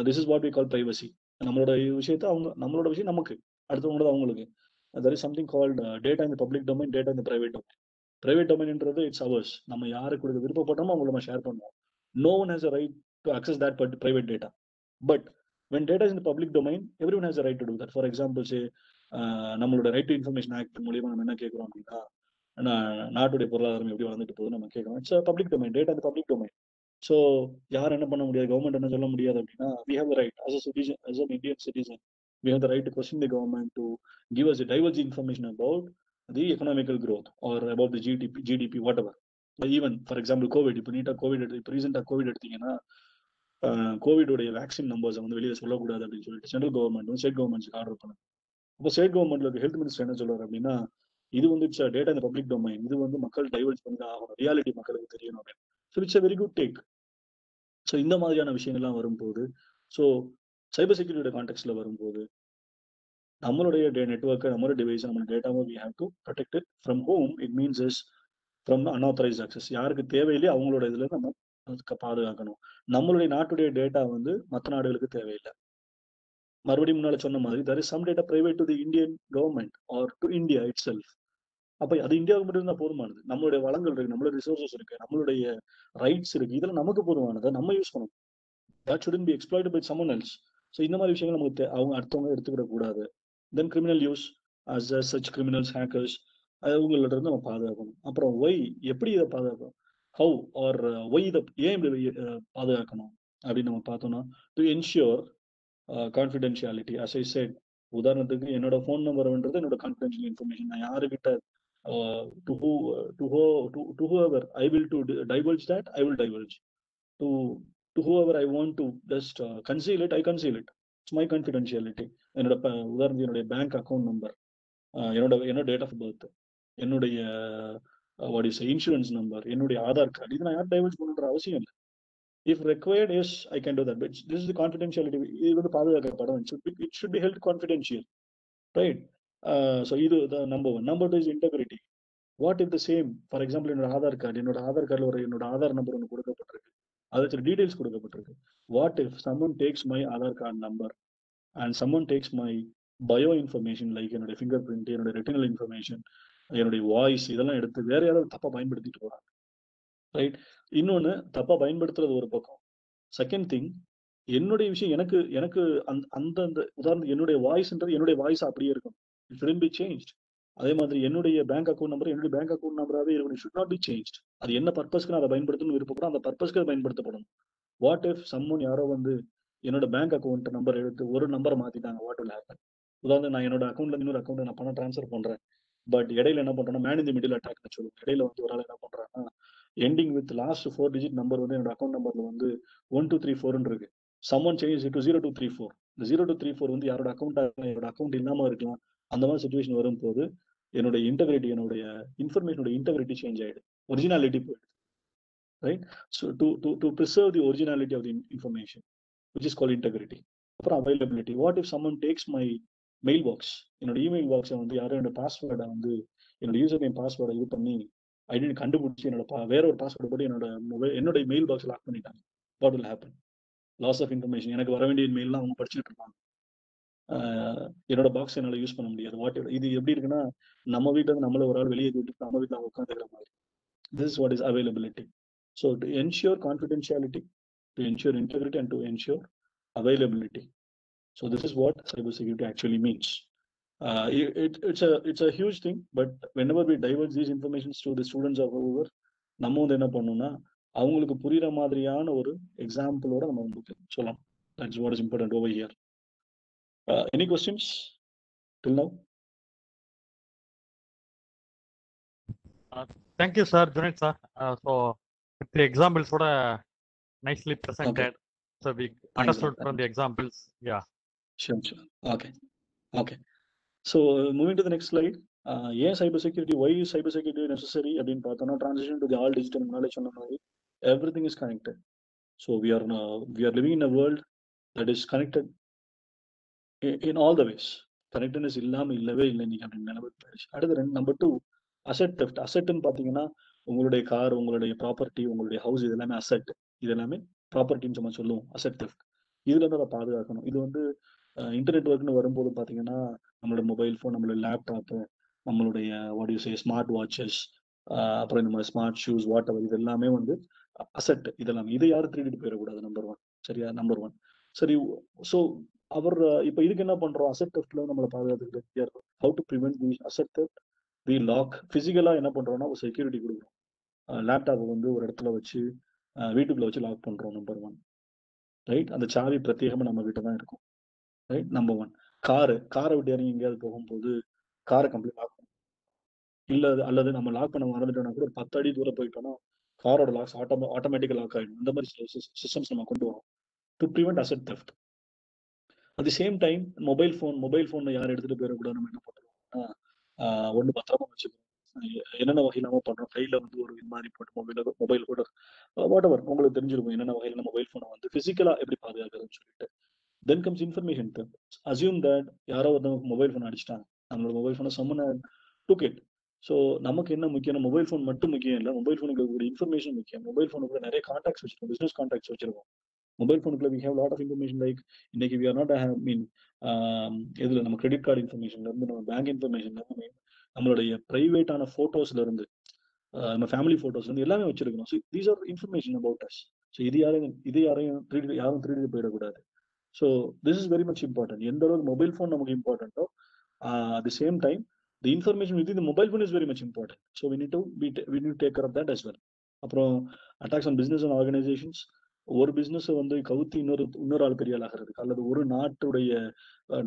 This is what we call privacy. நம்மளோட விஷயத்தை நம்மளோட விஷயம் நமக்கு, அடுத்தவங்களோட அவங்களுக்கு. there is something called data in the public domain, data in the private domain. Private டொமைன்ன்றது இட்ஸ் அவர்ஸ், நம்ம யாருக்கு கொடுக்க விருப்பப்பட்டோமோ அவங்களை நம்ம ஷேர் பண்ணுவோம். No one has a right to access that private data. But when data is in the public domain, everyone has a right to do that. For example, say நம்மளோட ரைட் டு இன்ஃபர்மேஷன் ஆக்ட் மூலியமா நம்ம என்ன கேட்கிறோம் அப்படின்னா, நாட்டுடைய பொருளாதாரம் எப்படி வளர்ந்துட்டு போகுது நம்ம கேட்கறோம். இட்ஸ் பப்ளிக் டொமைன், டேட்டா இந்த பப்ளிக் டொமைன். ஸோ யார் என்ன பண்ண முடியாது, கவர்மெண்ட் என்ன சொல்ல முடியாது அப்படின்னா, we have the right as a citizen, as an Indian citizen, we have the right to question the government to give us a diverse information about the economical growth or about the GDP, whatever. Even for example Covid, இப்போ நீட்டா கோவிட் இப்போ ரீசெண்டாக கோவிட் எடுத்தீங்கன்னா, கோவிடோடைய வேக்சின் நம்பர்ஸை வந்து வெளியே சொல்லக்கூடாது அப்படின்னு சொல்லிட்டு சென்ட்ரல் கவர்மெண்ட் வந்து ஸ்டேட் கவர்மெண்ட்ஸ்க்கு ஆர்டர் பண்ணுது. இப்போ ஸ்டேட் கவர்மெண்ட்ல ஹெல்த் மினிஸ்டர் என்ன சொல்றாரு அப்படின்னா, இது வந்து இட்ஸ் டேட்டா இந்த பப்ளிக் டொமைன், இது வந்து மக்கள் டைவர்ஸ் பண்ணி ஆகணும், ரியாலிட்டி மக்களுக்கு தெரியணும் அப்படின்னு. So it's very good take. So இந்த மாதிரியான விஷயங்கள்லாம் வரும்போது, ஸோ சைபர் செக்யூரிட்டியோட கான்டெக்ட்ல வரும்போது நம்மளுடைய நெட்ஒர்க்கை, நம்மளோட டிவைஸ், நம்ம டேட்டாவை we have to protect it from whom. It means is from unauthorised access. யாருக்கு தேவையில்லையோ அவங்களோட இதுல நம்ம அதுக்கு பாதுகாக்கணும். நம்மளுடைய நாட்டுடைய டேட்டா வந்து மற்ற நாடுகளுக்கு தேவையில்லை. மறுபடியும் முன்னால சொன்ன மாதிரி there is some data private to the Indian government or to India itself. அப்ப அது இந்தியாவுக்கு மட்டும் இருந்தா போதுமானது. நம்மளுடைய வளங்கள் இருக்கு, நம்மளுடைய ரிசோர்சஸ் இருக்கு, நம்மளுடைய ரைட்ஸ் இருக்கு, இதெல்லாம் நமக்கு போதுமானதை நம்ம யூஸ் பண்ணணும். that shouldn't be exploited by someone else. So இந்த மாதிரி விஷயங்கள் நமக்கு அவங்க அடுத்தவங்க எடுத்துக்கிடக் கூடாது. Then criminal use as such criminals, hackers, அவங்கள்ட்ட இருந்து நம்ம பாதுகாக்கணும். அப்புறம் ஒய் எப்படி இதை பாதுகாக்கணும், ஹவு ஆர் ஒய் இதை ஏன் இப்படி பாதுகாக்கணும் அப்படின்னு நம்ம பார்த்தோம்னா, to ensure confidentiality. As I said, உதாரணத்துக்கு என்னோட ஃபோன் நம்பர்ன்றது என்னோட கான்ஃபிடென்ஷியல் இன்ஃபர்மேஷன். நான் யாருக்கிட்ட to who to who to whoever I will to diverge that I will diverge. To to whoever I want to just conceal it I conceal it. It's my confidentiality. என்னோட உதாரணத்துக்கு என்னுடைய பேங்க் அக்கௌண்ட் நம்பர், என்னோட டேட் ஆஃப் பர்த், என்னுடைய வாட் இஸ் இன்சூரன்ஸ் நம்பர், என்னுடைய ஆதார் கார்டு, இது நான் யார் டைவர்ஜ் பண்ணுற அவசியம் இல்லை. If required yes I can do that. But this is confidentiality. இது வந்து பாதுகாக்கப்படும். It should be held confidential, right? So இது number one. Number two is integrity. What if the same, for example என்னோட ஆதார் கார்டில் ஒரு என்னோட ஆதார் நம்பர் ஒன்று கொடுக்கப்பட்டிருக்கு, அதுக்கு டீடைல்ஸ் கொடுக்கப்பட்டிருக்கு. What if someone takes my Aadhaar card number and someone takes my bio information, like என்னுடைய ஃபிங்கர் பிரிண்ட், என்னுடைய ரெட்டினல் இன்ஃபர்மேஷன், என்னுடைய வாய்ஸ், இதெல்லாம் எடுத்து வேற யாராவது தப்பா பயன்படுத்திட்டு போறாங்க, ரைட்? இன்னொன்னு, தப்பா பயன்படுத்துறது ஒரு பக்கம். செகண்ட் திங், என்னுடைய விஷயம் எனக்கு எனக்கு அந்த உதாரணத்துக்கு என்னுடைய வாய்ஸ்ன்றது என்னுடைய வாய்ஸ் அப்படியே இருக்கும். It shouldn't be changed. அதே மாதிரி என்னுடைய பேங்க் அக்கௌண்ட் நம்பர் என்னுடைய பேங்க் அக்கௌண்ட் நம்பராகவே இருக்கும். It should not be changed. அது என்ன பர்பஸ்க்கு நான் அதை பயன்படுத்தணும்னு விருப்பப்படும், அந்த பர்பஸ்க்கு அது பயன்படுத்தப்படணும். வாட் இஃப் சம்மன் யாரோ வந்து என்னோட பேங்க் அக்கௌண்ட் நம்பர் எடுத்து ஒரு நம்பரை மாத்திட்டாங்க, வாட் வில் ஹேப்பன்? உதாரணம், நான் என்னோட அக்கௌண்ட்ல இன்னொரு அக்கௌண்ட் நான் பணம் ட்ரான்ஸ்ஃபர் பண்றேன். பட் இடையில என்ன பண்றேன்னா, மேன் இந்த மிடில் அட்டாக்னு சொல்லுவோம். இடையில வந்து ஒரு ஆள் என்ன பண்றாங்கன்னா, ending with last 4 digit number வந்து என்னோட அக்கௌண்ட் நம்பர்ல வந்து 1234 இருக்கு. Someone change it to 0234. இந்த 0234 வந்து யாரோட அக்கௌண்ட் இல்லாம இருக்கலாம். அந்த மாதிரி சுச்சுவேஷன் வரும்போது என்னோட இன்டெகிரிட்டி, என்னுடைய இன்ஃபர்மேஷனோட இன்டெகிரிட்டி சேஞ்ச் ஆயிடுது, ஒரிஜினாலிட்டி போயிடுது, right? So to preserve the originality of the information, which is called integrity. அப்புறம் availability. வாட் இஃப் someone takes my mail box, என்னோட இமெயில் பாக்ஸை வந்து யாரும் என்னோட பாஸ்வேர்டை வந்து என்னோட யூசர் நேம் பாஸ்வேர்டை இது பண்ணி ஐடென்டி கண்டுபிடிச்சி என்னோட வேற ஒரு பாஸ்வேர்டை போட்டு என்னோட மெயில் பாக்ஸ் லாக் பண்ணிட்டாங்க, what will happen? Loss of information. எனக்கு வர வேண்டிய மெயில்லாம் அவங்க படிச்சுட்டு இருப்பாங்க. என்னோட பாக்ஸ் என்னால் யூஸ் பண்ண முடியாது. இது எப்படி இருக்குன்னா, நம்ம வீட்டில் இருந்து நம்மள ஒரு ஆள் வெளியே விட்டு நம்ம வீட்டில் அவங்க உட்காந்துக்கிற மாதிரி. This is what is availability. So to ensure confidentiality, to ensure integrity and to ensure availability. So this is what cybersecurity actually means. It's a huge thing, but whenever we divulge these informations to the students or whoever, நம்ம வந்து என்ன பண்ணணும்னா அவங்களுக்கு புரியுற மாதிரியான ஒரு எக்ஸாம்பிளோட நம்ம வந்து சொல்லலாம். That's what is important over here. Any questions till now? Thank you, sir, Junaid sir. So with the examples what nicely presented. Okay. So we understood from the examples. Yeah. Sure. Okay. So moving to the next slide. ஏன் cyber security, why is cyber security necessary அப்படின்னு பார்த்தோம்னா, transition to the all digital knowledge சொன்ன மாதிரி everything is connected. So we are living in a world that is connected in all the ways. Connectedness இல்லாம இல்லவே இல்லை இன்னைக்கு அப்படின்னு நிலைமை போயிடுச்சு. அடுத்து நம்பர் 2, அசெட் தெஃப்ட். அசெட்னு பார்த்தீங்கன்னா உங்களுடைய கார், உங்களுடைய ப்ராப்பர்ட்டி, உங்களுடைய ஹவுஸ், இது எல்லாமே அசெட். இது எல்லாமே ப்ராப்பர்ட்டின்னு நம்ம சொல்லுவோம், அசெட் தெஃப்ட். இதுல இருந்து அதை பாதுகாக்கணும். இது வந்து இன்டர்நெட் ஒர்க்னு வரும்போது பார்த்தீங்கன்னா நம்மளோட மொபைல் ஃபோன், நம்மளோட லேப்டாப்பு, நம்மளுடைய what you say smart watches, அப்புறம் இந்த மாதிரி ஸ்மார்ட் ஷூஸ், வாட் எவர், இது எல்லாமே வந்து அசெட். இதெல்லாம் இதை யாரும் திருடிட்டு போயிடக்கூடாது, நம்பர் 1. சரியா? நம்பர் 1. சரி. ஸோ அவர் இப்போ இதுக்கு என்ன பண்றோம்? அசெட் தெஃப்ட்ல நம்மளை பாதுகாத்துக்கிட்டு how to prevent the asset theft. We lock. பிசிக்கலா என்ன பண்றோம்னா ஒரு செக்யூரிட்டி கொடுக்குறோம். லேப்டாப்பை வந்து ஒரு இடத்துல வச்சு வீட்டுக்குள்ள வச்சு லாக் பண்றோம், நம்பர் 1, ரைட்? அந்த சாவி பிரத்யேகமா நம்ம கிட்ட தான் இருக்கும், ரைட்? நம்பர் 1. காரை விட்டு இறங்கி எங்கேயாவது போகும்போது காரை கம்ப்ளீட் லாக் பண்ணும். அல்லது நம்ம லாக் பண்ண மறந்துட்டோம்னா கூட 10 அடி தூரம் போயிட்டோம்னா காரோட லாக்ஸ் ஆட்டோமேட்டிக்கா லாக் ஆயிடும். அந்த மாதிரி சிஸ்டம்ஸ் நம்ம கொண்டு வரோம் to prevent asset theft. At the same time mobile phone யார் எடுத்துட்டு போயிடக்கூடாது, நம்ம என்ன பண்றோம்னா ஒன்று பத்திரமா வச்சுக்கணும். என்னென்ன வகையில் நம்ம பண்றோம், கையில வந்து ஒரு இது மாதிரி போட்டு மொபைல் கூட வாட் எவர் உங்களுக்கு தெரிஞ்சிருக்கும் என்னென்ன வகையில் நம்ம மொபைல் ஃபோனை வந்து பிசிக்கலா எப்படி பாதுகாக்கிறதுன்னு சொல்லிட்டு. Then comes information. Assume that யாரோ ஒருத்தவங்க மொபைல் ஃபோன் அடிச்சிட்டாங்க, நம்மளோட மொபைல் ஃபோனை சம்மன் டுக் இட். ஸோ நமக்கு என்ன முக்கியம், மொபைல் ஃபோன் மட்டும் முக்கியம் இல்லை, மொபைல் ஃபோனுக்கு ஒரு இன்ஃபர்மேஷன் முக்கியம். மொபைல் ஃபோனுக்கு நிறைய கான்டாக்ட்ஸ் வச்சிருக்கோம், பிசினஸ் கான்டாக்ட்ஸ் வச்சிருக்கோம். மொபைல் ஃபோனுக்குள்ள we have lot of information. Like இன்னைக்கு வி ஆர் நாட் மீன் இதுல நம்ம கிரெடிட் கார்டு இன்ஃபர்மேஷன்ல இருந்து, நம்ம பேங்க் இன்ஃபர்மேஷன்ல இருந்து, நம்மளுடைய பிரைவேட்டான போட்டோஸ்ல இருந்து, நம்ம ஃபேமிலி போட்டோஸ்ல இருந்து எல்லாமே வச்சிருக்கணும். So these are information about us. So யாரும் திருடி போயிடக்கூடாது. So this is very much important. எந்த அளவுக்கு மொபைல் ஃபோன் நமக்கு இம்பார்ட்டன்ட்டோ at the same time the information with the mobile phone is very much important. So we need to take care of that as well. அப்புறம் attacks on business and organisations. ஒரு பிசினஸ் வந்து கவுத்தி இன்னொரு ஆள் பெரிய ஆள் ஆகிறதுக்கு, அல்லது ஒரு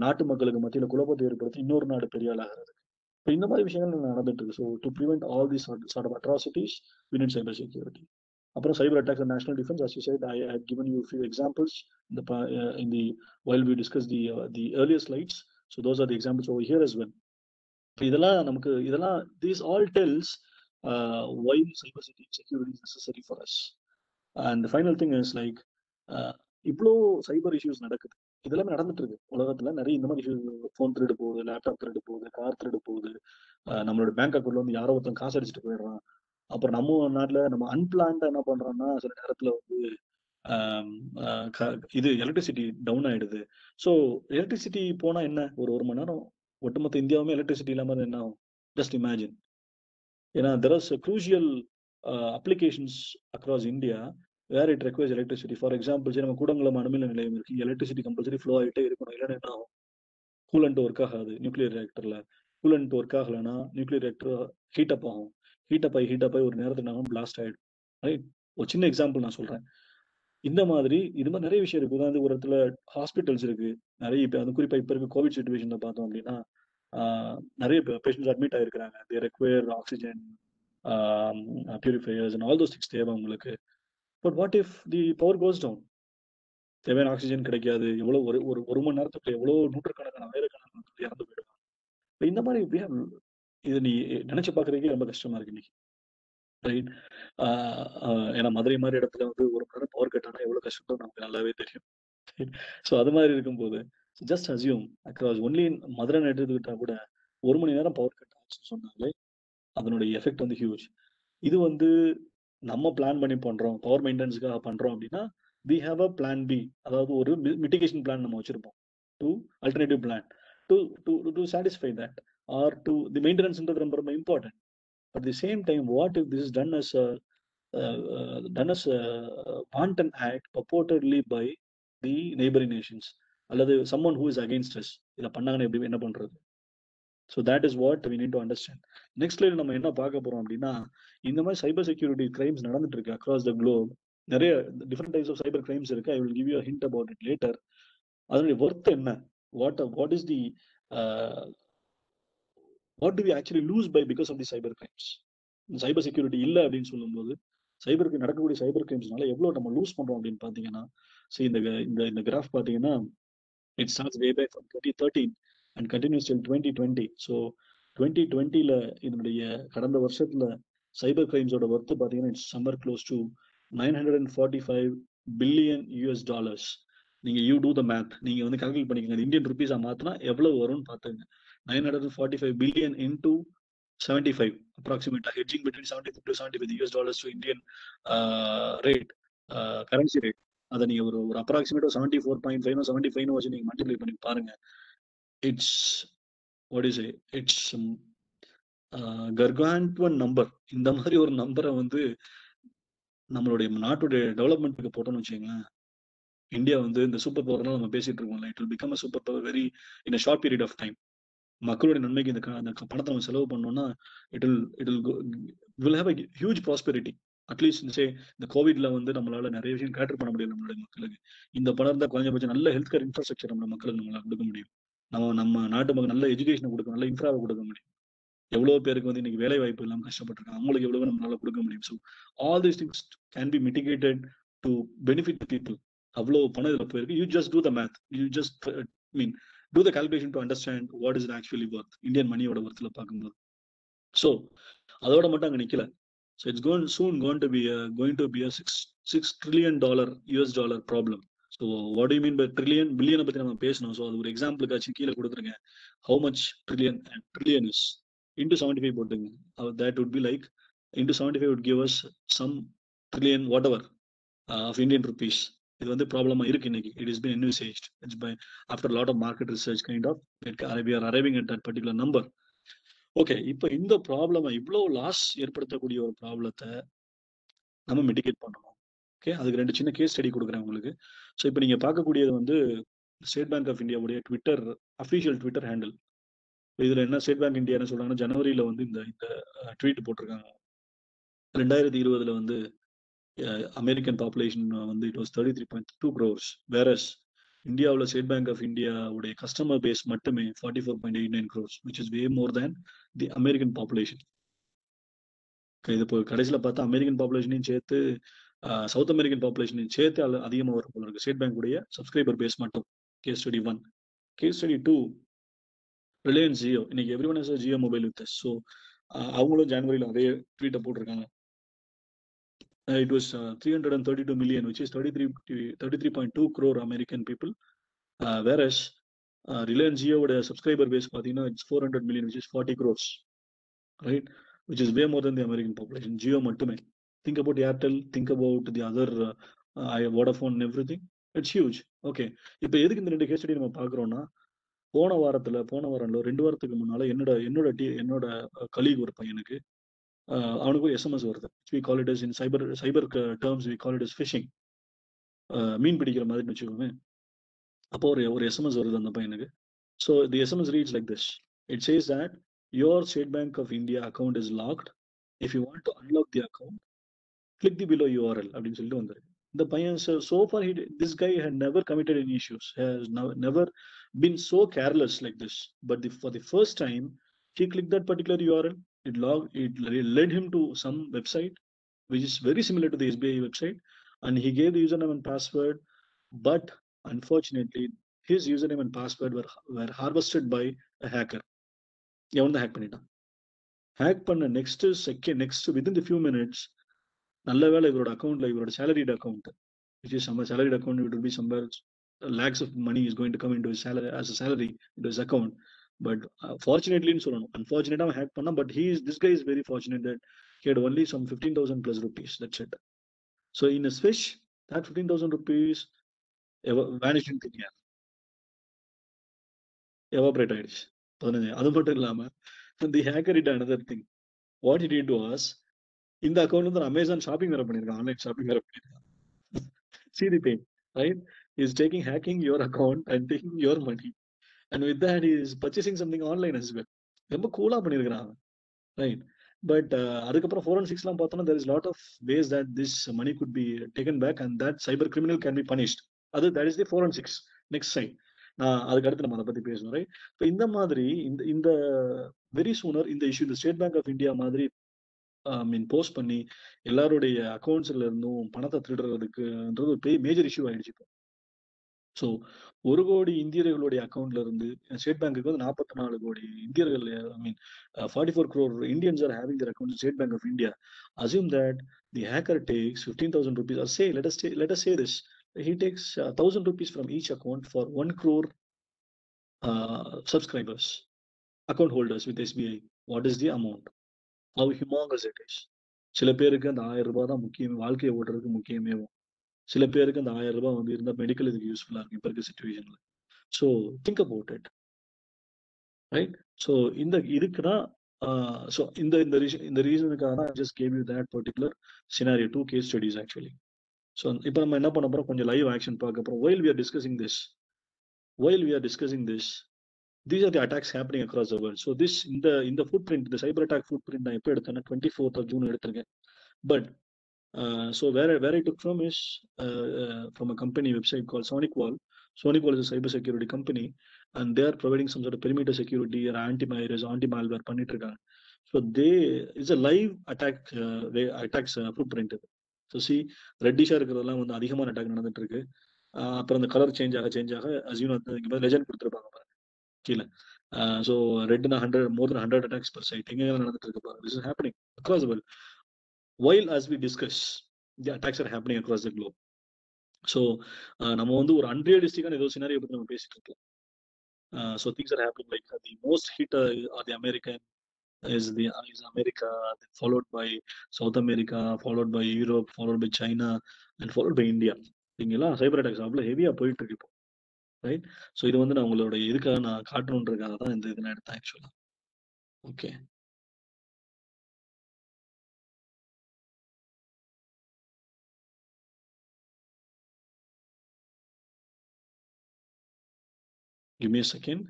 நாட்டு மக்களுக்கு மத்தியில குழப்பத்தை ஏற்படுத்தி இன்னொரு நாடு பெரிய ஆள் ஆகிறதுக்கு, இப்போ இந்த மாதிரி விஷயங்கள் நடந்துட்டு இருக்கு. So to prevent all these sort of atrocities we need cyber security. அப்புறம் cyber attacks and national defence. as you said, I had given you a few examples in the while we discussed the earlier slides. So those are the examples over here as well. இதெல்லாம் these all tells why cyber security is necessary for us. And the final thing is like இவ்வளோ சைபர் இஷ்யூஸ் நடக்குது, இதெல்லாமே நடந்துட்டு இருக்கு உலகத்துல. நிறைய இந்த மாதிரி இஷ்யூஸ், ஃபோன் திருடு போகுது, லேப்டாப் திருடு போகுது, கார் திருடு போகுது, நம்மளோட பேங்க் அக்கௌண்ட்ல வந்து யாரோ ஒருத்தன் காசு அடிச்சுட்டு போயிடுறான். அப்புறம் நம்ம நாட்டுல நம்ம அன்பிளான்டா என்ன பண்றோம்னா, சில நேரத்துல வந்து இது எலக்ட்ரிசிட்டி டவுன் ஆயிடுது. ஸோ எலக்ட்ரிசிட்டி போனா என்ன, ஒரு மணி நேரம் ஒட்டுமொத்த இந்தியாவுமே எலக்ட்ரிசிட்டி இல்லாம என்ன ஆகும், ஜஸ்ட் இமேஜின். ஏன்னா there are crucial applications across India where it requires electricity. For example, நம்ம கூடங்குளம் அணுமின் நிலையம் இருக்கு, எலக்ட்ரிசிட்டி கம்பல்சரி ஃப்ளோ ஆகிட்டே இருக்கணும், இல்லைன்னா என்ன ஆகும், கூலண்ட் ஒர்க் ஆகாது. நியூக்ளியர் ரியாக்டர்ல கூலண்ட் ஒர்க் ஆகலைன்னா நியூக்ளியர் ரியாக்டர் ஹீட் அப் ஆகும், ஹீட் அப் ஆகி ஒரு நேரத்துக்கு நாங்கள் பிளாஸ்ட் ஆகிடும். ரைட், ஒரு சின்ன எக்ஸாம்பிள் நான் சொல்றேன். இந்த மாதிரி இது மாதிரி நிறைய விஷயம் இருக்கு. உதாரணத்துக்கு ஒரு இடத்துல ஹாஸ்பிட்டல்ஸ் இருக்கு நிறைய. இப்போ அது குறிப்பா இப்ப இருக்க கோவிட் சுச்சுவேஷன்ல பார்த்தோம் அப்படின்னா நிறைய பேஷண்ட்ஸ் அட்மிட் ஆயிருக்கிறாங்க. They require oxygen, purifiers and all those things தேவை உங்களுக்கு. But what if the power goes down, தேவையான ஆக்சிஜன் கிடைக்காது. எவ்வளவு ஒரு மணி நேரத்துக்கு எவ்வளவு நூற்றுக்கணக்கான ஆயிரக்கணக்கான மக்கள் இறந்து போயிடுவாங்க. இந்த மாதிரி இது நீ நினைச்சு பாக்குறதுக்கே ரொம்ப கஷ்டமா இருக்கு இன்னைக்கு. ரைட், ஏன்னா மதுரை மாதிரி இடத்துல வந்து ஒரு மணி நேரம் பவர் கட் ஆனா எவ்வளவு கஷ்டம் நமக்கு நல்லாவே தெரியும். ஸோ அது மாதிரி இருக்கும்போது just assume across only Madurai எடுத்துக்கிட்டா கூட ஒரு மணி நேரம் பவர் கட் ஆச்சுன்னு சொன்னாலே அதனுடைய எஃபெக்ட் வந்து ஹியூஜ். இது வந்து நம்ம பிளான் பண்ணி பண்றோம், பவர் மெயின்டெனன்ஸ்க்காக பண்றோம் அப்படின்னா we have a plan B, அதாவது ஒரு மிட்டிகேஷன் பிளான் நம்ம வச்சிருப்போம், to alternative plan to satisfy that or to the மெயின்டெனன்ஸ்ன்றது ரொம்ப ரொம்ப important. At the same time what if this is done as wanton act purportedly by the neighboring nations அல்லது someone who is against us, இதை பண்ணாங்கன்னா எப்படி என்ன பண்றது? So that is what we need to understand. Next line நம்ம என்ன பார்க்க போறோம் அப்படின்னா, இந்த மாதிரி சைபர் செக்யூரிட்டி கிரைம்ஸ் நடந்துட்டு இருக்கு அக்ராஸ் த குளோப். நிறைய different types of cyber crimes இருக்கு. I will give you hint about it later. அதனுடைய ஒர்த் என்ன, what is the what do we actually lose by because of the cyber crimes. Cyber security இல்லை அப்படின்னு சொல்லும்போது நடக்கக்கூடிய சைபர் கிரைம்ஸ்னால எவ்வளவு நம்ம லூஸ் பண்றோம் அப்படின்னு பாத்தீங்கன்னா, இந்த கிராஃப் பாத்தீங்கன்னா it starts way back from 2013 and continues till 2020. So 2020ல இதனுடைய கடந்த வருஷத்துல சைபர் கிரைம்ஸோட ஒர்த் பாத்தீங்கன்னா it's summer close to $945 billion. நீங்க யூ டூ த மேத், நீங்க வந்து கால்குலேட் பண்ணிக்கங்க, இந்தியன் ருபீஸா மாத்தினா எவ்வளவு வரும்னு பாத்துங்க. 945 billion into 75, approximate hedging between 75 to 75 US dollars to Indian rate, currency rate. அதை நீங்க ஒரு அப்ராக்சிமேட்டா 74.5 75 வச்சு நீங்க மல்டிப்ளை பண்ணி பாருங்க. It's gargantuan number. இந்த மாதிரி ஒரு நம்பரை வந்து நம்மளுடைய நாட்டுடைய டெவலப்மெண்ட்டுக்கு போட்டோம்னு வச்சுக்கோங்களேன், இந்தியா வந்து இந்த சூப்பர் பவர்னால நம்ம பேசிட்டு இருக்கோம்ல, it will become a super power very in a short period of time. மக்களுடைய நன்மைக்கு இந்த பணத்தை நம்ம செலவு பண்ணோம்னா it will have a huge prosperity. At least இந்த கோவிட்ல வந்து நம்மளால நிறைய விஷயம் கேட்டர் பண்ண முடியும் நம்மளுடைய மக்களுக்கு. இந்த பணம் தான் குறைஞ்சபட்சம் நல்ல ஹெல்த் கேர் இன்ஃப்ராஸ்ட்ரக்சர் நம்ம மக்களுக்கு நம்மளால கொடுக்க முடியும். நம்ம நாட்டு மக்கள் நல்ல எஜுகேஷனை கொடுக்க, நல்ல இன்ஃப்ராவை கொடுக்க முடியும். எவ்வளவு பேருக்கு வந்து இன்னைக்கு வேலை வாய்ப்பு இல்லாமல் கஷ்டப்பட்டிருக்காங்க, அவங்களுக்கு எவ்வளவு நம்மளால கொடுக்க முடியும். So all these things can be mitigated to benefit people. அவ்வளவு பணம் இதுல போயிருக்கு. You just do the math. You just do the calculation to understand what is it actually worth. Indian மணியோட ஒர்த்ல பார்க்கும்போது. So அதோட மட்டும் அங்க நிக்கல. So it's soon going to be a $6 trillion US dollar problem. So what do you mean by trillion? Billion பத்தி நம்ம பேசணும். So அது ஒரு எக்ஸாம்பிளுக்காச்சும் கீழே கொடுத்துருங்க. How much trillion is into 75 போட்டுங்க. That would be like into 75 would give us some trillion whatever of Indian rupees. இது வந்து ப்ராப்ளமா இருக்கு இன்னைக்கு. It has been envisaged. It's by after a lot of market research kind of we are arriving at that particular number. Okay, இப்போ இந்த ப்ராப்ளம் இவ்வளவு லாஸ் ஏற்படுத்தக்கூடிய ஒரு ப்ராப்ளத்தை நம்ம மிட்டிகேட் பண்ணணும். ஓகே, அதுக்கு 2 சின்ன கேஸ் ஸ்டடி கொடுக்குறேன் உங்களுக்கு. ஸோ இப்போ நீங்க பார்க்கக்கூடியது வந்து ஸ்டேட் பேங்க் ஆஃப் இந்தியாவுடைய ட்விட்டர் அஃபிஷியல் ட்விட்டர் ஹேண்டில். இதுல என்ன ஸ்டேட் பேங்க் இந்தியா என்ன சொல்றாங்கன்னா, ஜனவரியில வந்து இந்த ட்வீட் போட்டிருக்காங்க. 2020 வந்து அமெரிக்கன் பாப்புலேஷன் வந்து இட் வாஸ் 33.2 crores, வேரஸ் இந்தியாவில் ஸ்டேட் பேங்க் ஆஃப் இந்தியாவுடைய கஸ்டமர் பேஸ் மட்டுமே 44.89 crores, which is way more than the American population. இது இப்போ கடைசியில் பார்த்தா அமெரிக்கன் பாப்புலேஷனையும் சேர்த்து சவுத் அமெரிக்கன் பாப்புலேஷனையும் சேர்த்து அதிகமாக வரும் போல இருக்கு ஸ்டேட் பேங்க் உடைய சப்ஸ்கிரைபர் பேஸ் மட்டும். Case study 1. Case study 2, Reliance Jio. இன்னைக்கு everyone has Jio mobile with so அவங்களும் ஜனவரியில் அதே ட்வீட்டை போட்டிருக்காங்க. It was 332 million, which is 33.2 crore American people. Whereas Reliance Jio subscriber base, it's 400 million, which is 40 crores, right? Which is way more than the American population. Jio மட்டுமே. Think about Airtel, think about the other Vodafone and everything. It's huge. Okay. இப்போ எதுக்கு இந்த 2 கேஸ் ஸ்டடி நம்ம பார்க்குறோம்னா, போன வாரம்ல 2 வாரத்துக்கு முன்னால என்னோட கலீக் ஒரு பையனுக்கு அவனுக்கு ஒரு எஸ்எம்எஸ் வருது. we call it as in cyber terms we call it as phishing. மீன் பிடிக்கிற மாதிரி வச்சுக்கோங்க. அப்போ ஒரு எஸ்எம்எஸ் வருது அந்த பையனுக்கு. So the SMS reads like this. It says that your State Bank of India account is locked. If you want to unlock the account, click the below URL அப்படின்னு சொல்லிட்டு வந்தாரு. இந்த பையன் so far this guy had never committed any issues, has never been so careless like this. But for the first time he clicked that particular URL. It led him to some website which is very similar to the SBI website, and he gave the username and password, but unfortunately his username and password were harvested by a hacker. எவன் ஹேக் பண்ணிட்டான். ஹேக் பண்ண next within the few minutes, நல்ல வேளை இவரோட அக்கௌண்ட்ல இவரோட salaried account, which is some salaried account, it will be somewhere lakhs of money is going to come into his salary as a salary into his account. But fortunately சொல்லணும், unfortunately அவன் ஹேக் பண்ணான். But this guy is very fortunate that he had only some 15,000 plus rupees. That's it. So in a swish, that 15,000 rupees vanished in thin air. Evaporate ஆயிடுச்சு. அது மட்டும் இல்லாம the hacker did another thing. What he did was, இந்த அக்கௌண்ட் வந்து அமேசான் ஷாப்பிங் வேற பண்ணிருக்கான், ஆன்லைன் ஷாப்பிங் வேற பண்ணிருக்கான். See the pain, right? He's hacking your account and taking your money. And with that, he is purchasing something online as well. ரொம்ப கூலா பண்ணிருக்கான், right? But அதுக்கப்புறம் forensicsலாம் பார்த்தோம்னா there is a lot of ways that this money could be taken back and that cyber criminal can be punished. That is the forensics. Next slide. நான் அதுக்கு அடுத்து நம்ம அதை பத்தி பேசணும், ரைட்? இப்போ இந்த மாதிரி இந்த வெரி சூனர் இந்த இஷ்யூ இந்த ஸ்டேட் பேங்க் ஆஃப் இந்தியா மாதிரி போஸ்ட் பண்ணி எல்லாருடைய அக்கௌண்ட்ஸ்ல இருந்தும் பணத்தை திருடுறதுக்குன்றது ஒரு மேஜர் இஷ்யூ ஆயிடுச்சு இப்போ. ஸோ 1 கோடி இந்தியர்களுடைய அக்கௌண்ட்ல இருந்து ஸ்டேட் பேங்க்கு வந்து 44 கோடி இந்தியர்கள், 44 crore Indians are having their accounts in State Bank of India. Assume that the hacker takes 15,000 rupees, or say let us say this, he takes 1,000 rupees from each account for 1 crore subscribers, account holders with SBI. What is the amount? How humongous it is. சில பேருக்கு அந்த 1000 ரூபாய் தான் முக்கியம், வாழ்க்கையை ஓட்டுறதுக்கு முக்கியமே. சில பேருக்கு அந்த 1000 ரூபாய் வந்து இருந்தா மெடிக்கல் இதுக்கு யூஸ்ஃபுல்லா இருக்கு இப்ப இருக்க சிச்சுவேஷன்ல. So think about it, right? So இதுக்குன்னா ஸோ இந்த ரீசனுக்காக தான் just gave you that particular scenario, 2 case studies actually. So இப்போ நம்ம என்ன பண்ண போறோம், கொஞ்சம் லைவ் ஆக்ஷன் பார்க்க போறோம். while we are discussing this, these are the attacks happening across the world. So this இந்த footprint, the cyber attack footprint நான் எப்போ எடுத்தேன்னா 24th of June எடுத்திருக்கேன். But so where I took from is from a company website called SonicWall. SonicWall is a cyber security company, and they are providing some sort of perimeter security or antivirus, anti-malware பண்ணிட்டு இருக்காங்க. So it's a live attacks footprint. So see, ரெட்டிஷா இருக்கிறதெல்லாம் வந்து அதிகமான அட்டாக் நடந்துட்டு இருக்கு. அப்புறம் அந்த கலர் சேஞ்ச் ஆக அசியூன் இங்கே லெஜண்ட் கொடுத்துருப்பாங்க பாருங்க கீழே. ஸோ ரெட்னா 100 மோர் தென் 100 attacks per site எங்க நடந்துட்டு இருக்கு பாருங்க. This is happening across the world while as we discuss the attacks are happening across the globe. So நம்ம வந்து ஒரு அன்ரியலிஸ்டிக்கான ஏதோ சினாரியோ பத்தி நம்ம பேசிட்டு இருக்கோம். So things are happening like the most hit or the American is America, then followed by South America, followed by Europe, followed by China, and followed by India. இங்கெல்லாம் சைபர் அட்டாக்ஸ் அவ்வளோ ஹெவியா போயிட்டு இருக்கு இப்போ, ரைட்? ஸோ இது வந்து நான் உங்களோட இதுக்காக நான் காட்டணுன்றதுக்காக தான் இந்த இது நான் எடுத்தேன் ஆக்சுவலா. Okay, give me a second.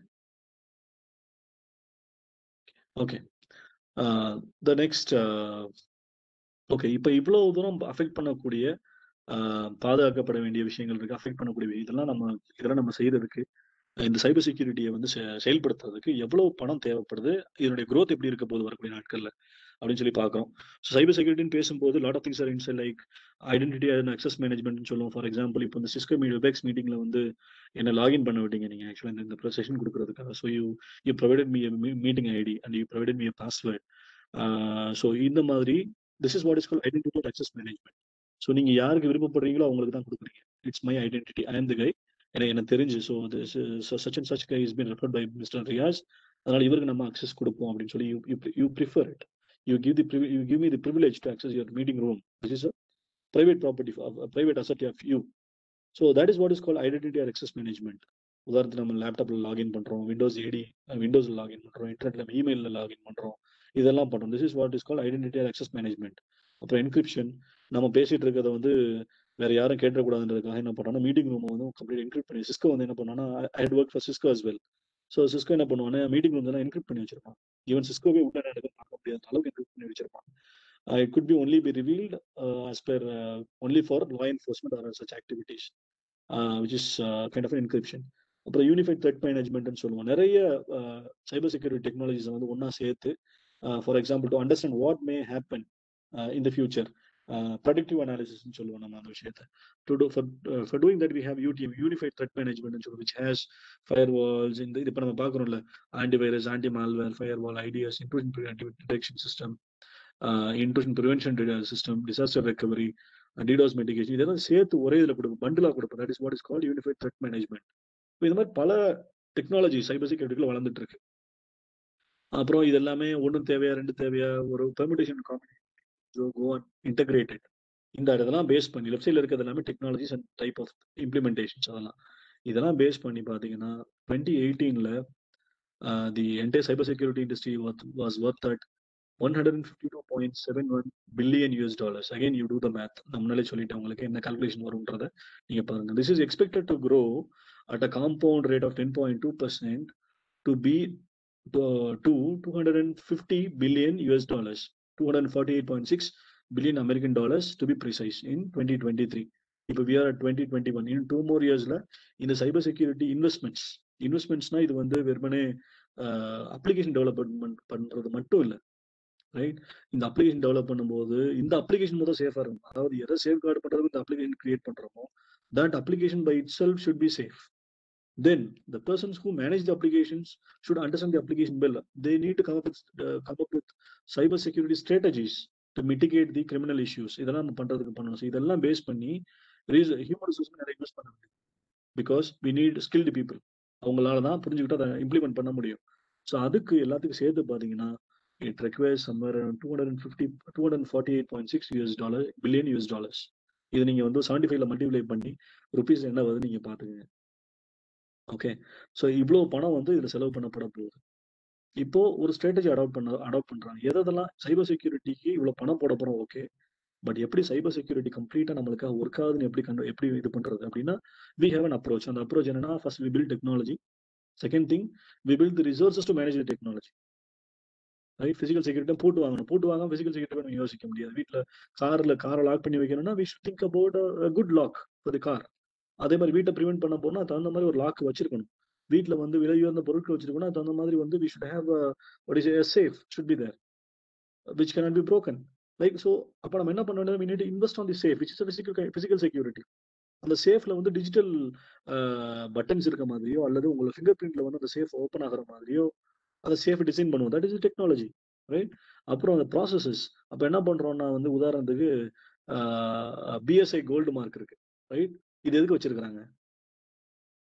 Okay, the next. Okay, இப்போ இவ்வளவு தூரம் அஃபெக்ட் பண்ணக்கூடிய பாதுகாக்கப்பட வேண்டிய விஷயங்கள் இருக்கு, அஃபெக்ட் பண்ணக்கூடிய இதெல்லாம் நம்ம செய்யறதுக்கு இந்த சைபர் செக்யூரிட்டியை வந்து செயல்படுத்துறதுக்கு எவ்வளவு பணம் தேவைப்படுது, இதனுடைய growth எப்படி இருக்க போது வரக்கூடிய நாட்கள்ல அப்படின்னு சொல்லி பார்க்குறோம். ஸோ சைபர் செக்யூரிட்டின்னு பேசும்போது lot of things are inside like identity and access மேனேஜ்மெண்ட்னு சொல்லுவோம். ஃபார் எக்ஸாம்பிள் இப்போ இந்த சிஸ்கோ வெப்எக்ஸ் மீட்டிங்ல வந்து என்ன லாகின் பண்ண விட்டீங்க நீங்க ஆக்சுவலாக இந்த செஷன் கொடுக்கறதுக்காக. So you provided me meeting ID and you provided me password. So இந்த மாதிரி this is what is call identity and access management. So நீங்க யாருக்கு விருப்பப்படுறீங்களோ அவங்களுக்கு தான் கொடுக்குறீங்க. இட்ஸ் மை ஐடென்டிட்டி, ஐ ஆம் தி கை, எனக்கு தெரிஞ்சு. So such and such guy is been referred by mister Riyaz, அதனால இவருக்கு நம்ம அக்சஸ் கொடுப்போம் அப்படின்னு சொல்லி you prefer it. You give me the privilege to access your meeting room, which is a private property, a private asset of you. So that is what is called identity or access management. உதாரணத்துக்கு நம்ம லேப்டாப்ல லாகின் பண்றோம், விண்டோஸ்ல லாகின் பண்றோம், இன்டர்நெட்ல இமெயில்ல லாகின் பண்றோம், இதெல்லாம் பண்றோம். This is what is call identity or access management. அப்புறம் என்கிரிப்ஷன், நம்ம பேசிட்டு இருக்கிறத வந்து வேற யாரும் கேட்டக்கூடாதுன்றதுக்காக என்ன பண்றோம்னா மீட்டிங் ரூம் வந்து கம்ப்ளீட் என்கிரிப்ட் பண்ணி, சிஸ்கோ வந்து என்ன பண்ணோம்னா I had work for Cisco as well. So Cisco என்ன பண்ணுவாங்க, மீட்டிங் ரூம் எல்லாம் என்கிரிப்ட் பண்ணி வச்சிருப்பாங்க. ஈவன் சிஸ்கோவே உள்ள நடக்க பார்க்க முடியாத அளவுக்கு என்கிரிப்ட் பண்ணி வச்சிருப்பாங்க. It could be only be revealed as per only for law enforcement or such activities, which is kind of an encryption. அப்புறம் யூனிஃபைட் த்ரெட் மேனேஜ்மெண்ட்னு சொல்லுவோம். நிறைய சைபர் செக்யூரிட்டி டெக்னாலஜிஸை வந்து ஒன்னா சேர்த்து, for example to understand what may happen in the future, predictive அனாலிசிஸ்ன்னு சொல்லுவோம் நம்ம அந்த விஷயத்தை. For doing that we have UTM, unified threat management, which has firewalls. இந்த இப்போ நம்ம பார்க்குறோம்ல, antivirus, anti malware, firewall, IDS, intrusion detection system, intrusion prevention system, disaster recovery, DDoS mitigation, இதெல்லாம் சேர்த்து ஒரே இதில் கொடுக்கும், பண்டிலா கொடுப்போம். That is what is called unified threat management. இப்போ இந்த மாதிரி பல டெக்னாலஜி சைபர் செக்யூரிட்டிக்குள்ள வளர்ந்துட்டு இருக்கு. அப்புறம் இது எல்லாமே ஒன்றும் தேவையா, ரெண்டு தேவையா, ஒரு பெர்முடேஷன் இன்டகிரேட்டட், இந்த இதெல்லாம் பேஸ் பண்ணி லெஃப்ட் சைடில் இருக்கிறது எல்லாமே technologies and type of implementations. இதெல்லாம் பேஸ் பண்ணி பார்த்தீங்கன்னா 2018 the entire cyber security industry was worth at $152.71 billion. Again, you do the math. நான் முன்னாலே சொல்லிட்டேன் உங்களுக்கு என்ன கால்குலேஷன் வரும்ன்றத நீங்க பாருங்க. This is expected to grow at a compound rate of 10.2% to be to $250 billion, $248.6 billion American dollars to be precise, in 2023. இப்போ we are at 2021. In 2 more yearsல இந்த சைபர் செக்யூரிட்டி இன்வெஸ்ட்மெண்ட்ஸ்னா இது வந்து வெறுமனே அப்ளிகேஷன் டெவலப்மெண்ட் பண்றது மட்டும் இல்லை, ரைட்? இந்த அப்ளிகேஷன் டெவலப் பண்ணும்போது இந்த அப்ளிகேஷன் முதல் சேஃபா இருக்கும். அதாவது எதை சேஃப் கார்டு பண்றதுக்கு இந்த அப்ளிகேஷன் கிரியேட் பண்றோமோ that application by itself should be safe. Then the persons who manage the applications should understand the application well. They need to come up with cyber security strategies to mitigate the criminal issues. இதெல்லாம் நம்ம பண்றதுக்கு பண்ணணும். ஸோ இதெல்லாம் பேஸ் பண்ணி ஹியூமன் ரிசோர்ஸ் நிறைய இன்வெஸ்ட் பண்ண முடியும். Because we need skilled people. அவங்களால தான் புரிஞ்சுக்கிட்டு அதை இம்ப்ளிமெண்ட் பண்ண முடியும். ஸோ அதுக்கு எல்லாத்துக்கும் சேர்த்து பார்த்தீங்கன்னா it requires somewhere around $248.6 billion. இது நீங்க வந்து 75ல மல்டிப்ளை பண்ணி ருபீஸ் என்ன வருது நீங்க பாத்துக்கங்க. ஓகே, ஸோ இவ்வளவு பணம் வந்து இதுல செலவு பண்ணப்பட போகுது. இப்போ ஒரு ஸ்ட்ராட்டஜி அடாப்ட் பண்றாங்க. எதெல்லாம் சைபர் செக்யூரிட்டிக்கு இவ்வளவு பணம் போட போறோம், ஓகே, பட் எப்படி சைபர் செக்யூரிட்டி கம்ப்ளீட்டா நம்மளுக்காக ஒர்க் ஆகுதுன்னு எப்படி இது பண்றது அப்படின்னா we have an approach. அந்த அப்ரோச் என்னன்னா, first we build technology. Second thing, we build the resources to manage the technology. Right? Physical security போட்டு வாங்க பிசிக்கல் செக்யூரிட்டி நம்ம யோசிக்க முடியாது. வீட்டில் காரை லாக் பண்ணி வைக்கணும்னா we should think about a good lock for the car. அதே மாதிரி வீட்டை ப்ரிவென்ட் பண்ண போனா தகுந்த மாதிரி ஒரு லாக் வச்சிருக்கணும். வீட்டில் வந்து விலை உயர்ந்த பொருட்கள் வச்சிருக்கணும், தகுந்த மாதிரி வந்து we should have a safe should be there which cannot be broken. Like so அப்போ நம்ம என்ன பண்ண வேண்டியது, we need to invest on the safe, which is a physical security. அந்த சேஃப்ல வந்து டிஜிட்டல் பட்டன்ஸ் இருக்க மாதிரியோ அல்லது உங்களோட ஃபிங்கர் பிரிண்ட்ல வந்து அந்த சேஃப் ஓப்பன் ஆகிற மாதிரியோ அந்த சேஃப் டிசைன் பண்ணுவோம். That is technology, right? அப்புறம் அந்த ப்ராசஸஸ். அப்போ என்ன பண்றோம்னா வந்து உதாரணத்துக்கு பிஎஸ்ஐ கோல்டு மார்க் இருக்கு, ரைட்? இது எதுக்கு வச்சிருக்காங்க?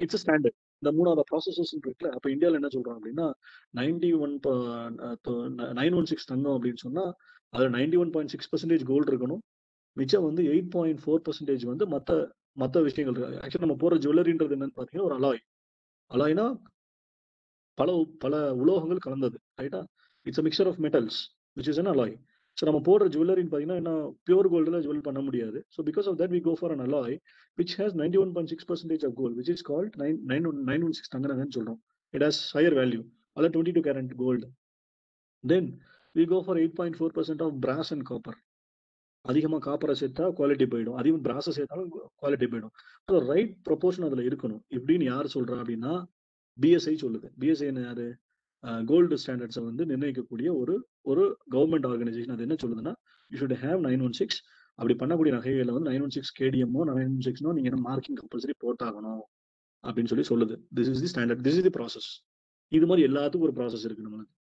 It's standard. இந்த மூணாவது ப்ராசஸஸ் இருக்குல்ல, அப்போ இந்தியாவில் என்ன சொல்றோம் அப்படின்னா 916 தங்கம் அப்படின்னு சொன்னா அது 91.6% கோல்டு இருக்கணும். மிச்சம் வந்து 8.4% வந்து மற்ற மற்ற விஷயங்கள் இருக்கு. ஆக்சுவலி நம்ம போற ஜுவல்லரின்றது என்னன்னு பார்த்தீங்கன்னா ஒரு அலாய். அலாய்னா பல பல உலோகங்கள் கலந்தது, ரைட்டா? It's a mixture of metals which is an alloy. So நம்ம போடுற ஜுவல்லரின்னு பார்த்தீங்கன்னா என்ன, பியூர் கோல்டில் ஜுவல் பண்ண முடியாது. So because of that we go for an alloy which has 91.6% of gold which is called 916 தங்கன்னு சொல்றோம். It has higher value. அதில் 22 carat gold. Then we go for 8.4% of brass and copper. அதிகமாக காப்பரை சேர்த்தா குவாலிட்டி போயிடும், அதிகம் பிராஸை சேர்த்தாலும் குவாலிட்டி போயிடும். ஸோ ரைட் ப்ரொபோர்ஷன் அதில் இருக்கணும். இப்படின்னு யார் சொல்றா அப்படின்னா பிஎஸ்ஐ சொல்லுது. பிஎஸ்ஐ என்ன யாரு? கோல்டு ஸ்டாண்டர்ட்ஸை வந்து நிர்ணயிக்கக்கூடிய ஒரு ஒரு கவர்மெண்ட் ஆர்கனைசேஷன். அது என்ன சொல்லுதுன்னா யூ ஷுட் ஹேவ் 916. அப்படி பண்ணக்கூடிய நகைகளை வந்து 916 கேடிஎம்மோ 916 நீங்க என்ன மார்க்கிங் கம்பல்சரி போட்டாகணும் அப்படின்னு சொல்லுது. This is the standard, this is the process. இது மாதிரி எல்லாத்துக்கும் ஒரு ப்ராசஸ் இருக்கு. நம்மளுக்கு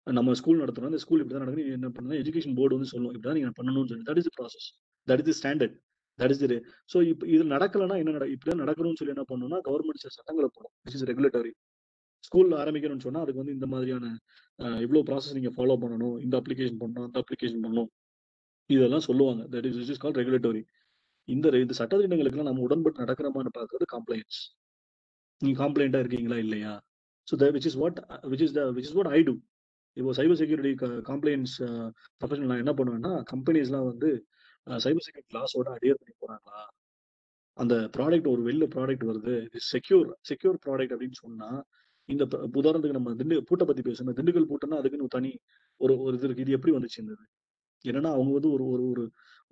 நம்ம ஸ்கூல் நடத்துறோம், இந்த ஸ்கூல் இப்படி தான் நடக்குது, என்ன பண்ணணும் எஜுகேஷன் போர்டு வந்து சொல்லுவோம் இப்படி தான் நீங்க பண்ணணும்னு சொல்லி. That is the process, that is the standard, that is the. So இப்போ இது நடக்கலைன்னா என்ன இப்படிதான் நடக்கணும்னு சொல்லி என்ன பண்ணணும்னா கவர்மெண்ட் சில சட்டங்களை போடும், விச் இஸ் ரெகுலேட்டரி. ஸ்கூல்ல ஆரம்பிக்கணும்னு சொன்னா அதுக்கு வந்து இந்த மாதிரியான இவ்வளவு ப்ராசஸ் நீங்க ஃபாலோ பண்ணணும், இந்த அப்ளிகேஷன் பண்ணணும், அந்த அப்ளிகேஷன் பண்ணணும், இதெல்லாம் சொல்லுவாங்க. That is which is called regulatory. இந்த சட்டத்திட்டங்களுக்குலாம் நம்ம உடன்பட்டு நடக்கிறோமான்னு பார்க்கறது காம்ப்ளைன்ஸ். நீங்க காம்ப்ளைண்டா இருக்கீங்களா இல்லையா? So which is what which is what I do. இப்போ சைபர் செக்யூரிட்டி கம்ப்ளைண்ட்ஸ் ப்ரொஃபஷனல் நான் என்ன பண்ணுவேன்னா கம்பெனிஸ்லாம் வந்து சைபர் செக்யூரிட்டி லாஸோட அடியர் பண்ணி போறாங்களா, அந்த ப்ராடக்ட் ஒரு வெளில ப்ராடக்ட் வருது செக்யூர் ப்ராடக்ட் அப்படின்னு சொன்னா இந்த உதாரணத்துக்கு நம்ம பூட்டை பத்தி பேசணும். திண்டுக்கல் பூட்டைன்னா அதுக்குன்னு தனி ஒரு ஒரு இது இருக்கு. இது எப்படி வந்துச்சு இருந்தது என்னன்னா அவங்க வந்து ஒரு ஒரு ஒரு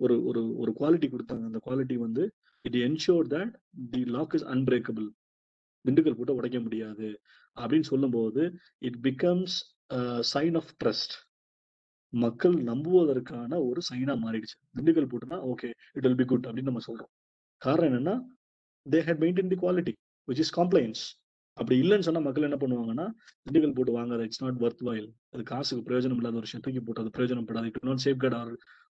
ஒரு ஒரு ஒரு குவாலிட்டி கொடுத்தாங்க. அந்த குவாலிட்டி வந்து it ensure that the lock is unbreakable. Dindigul பூட்டை உடைக்க முடியாது அப்படின்னு சொல்லும்போது it becomes sign of trust. மக்கள் நம்புவதற்கான ஒரு சைனா மாறிடுச்சு. திண்டுக்கல் பூட்டுனா okay it will be good அப்படின்னு நம்ம சொல்றோம். காரணம் என்னன்னா they had maintain the quality which is compliance. அப்படி இல்லைன்னு சொன்னா மக்கள் என்ன பண்ணுவாங்கன்னா திண்டுக்கல் போட்டு வாங்காத, இட்ஸ் நாட் வர்த் வைல், அது காசுக்கு பிரயோஜனம் இல்லாத ஒரு விஷயம், தூக்கி போட்டு அது பிரயோஜனப்படாது, it not safeguard or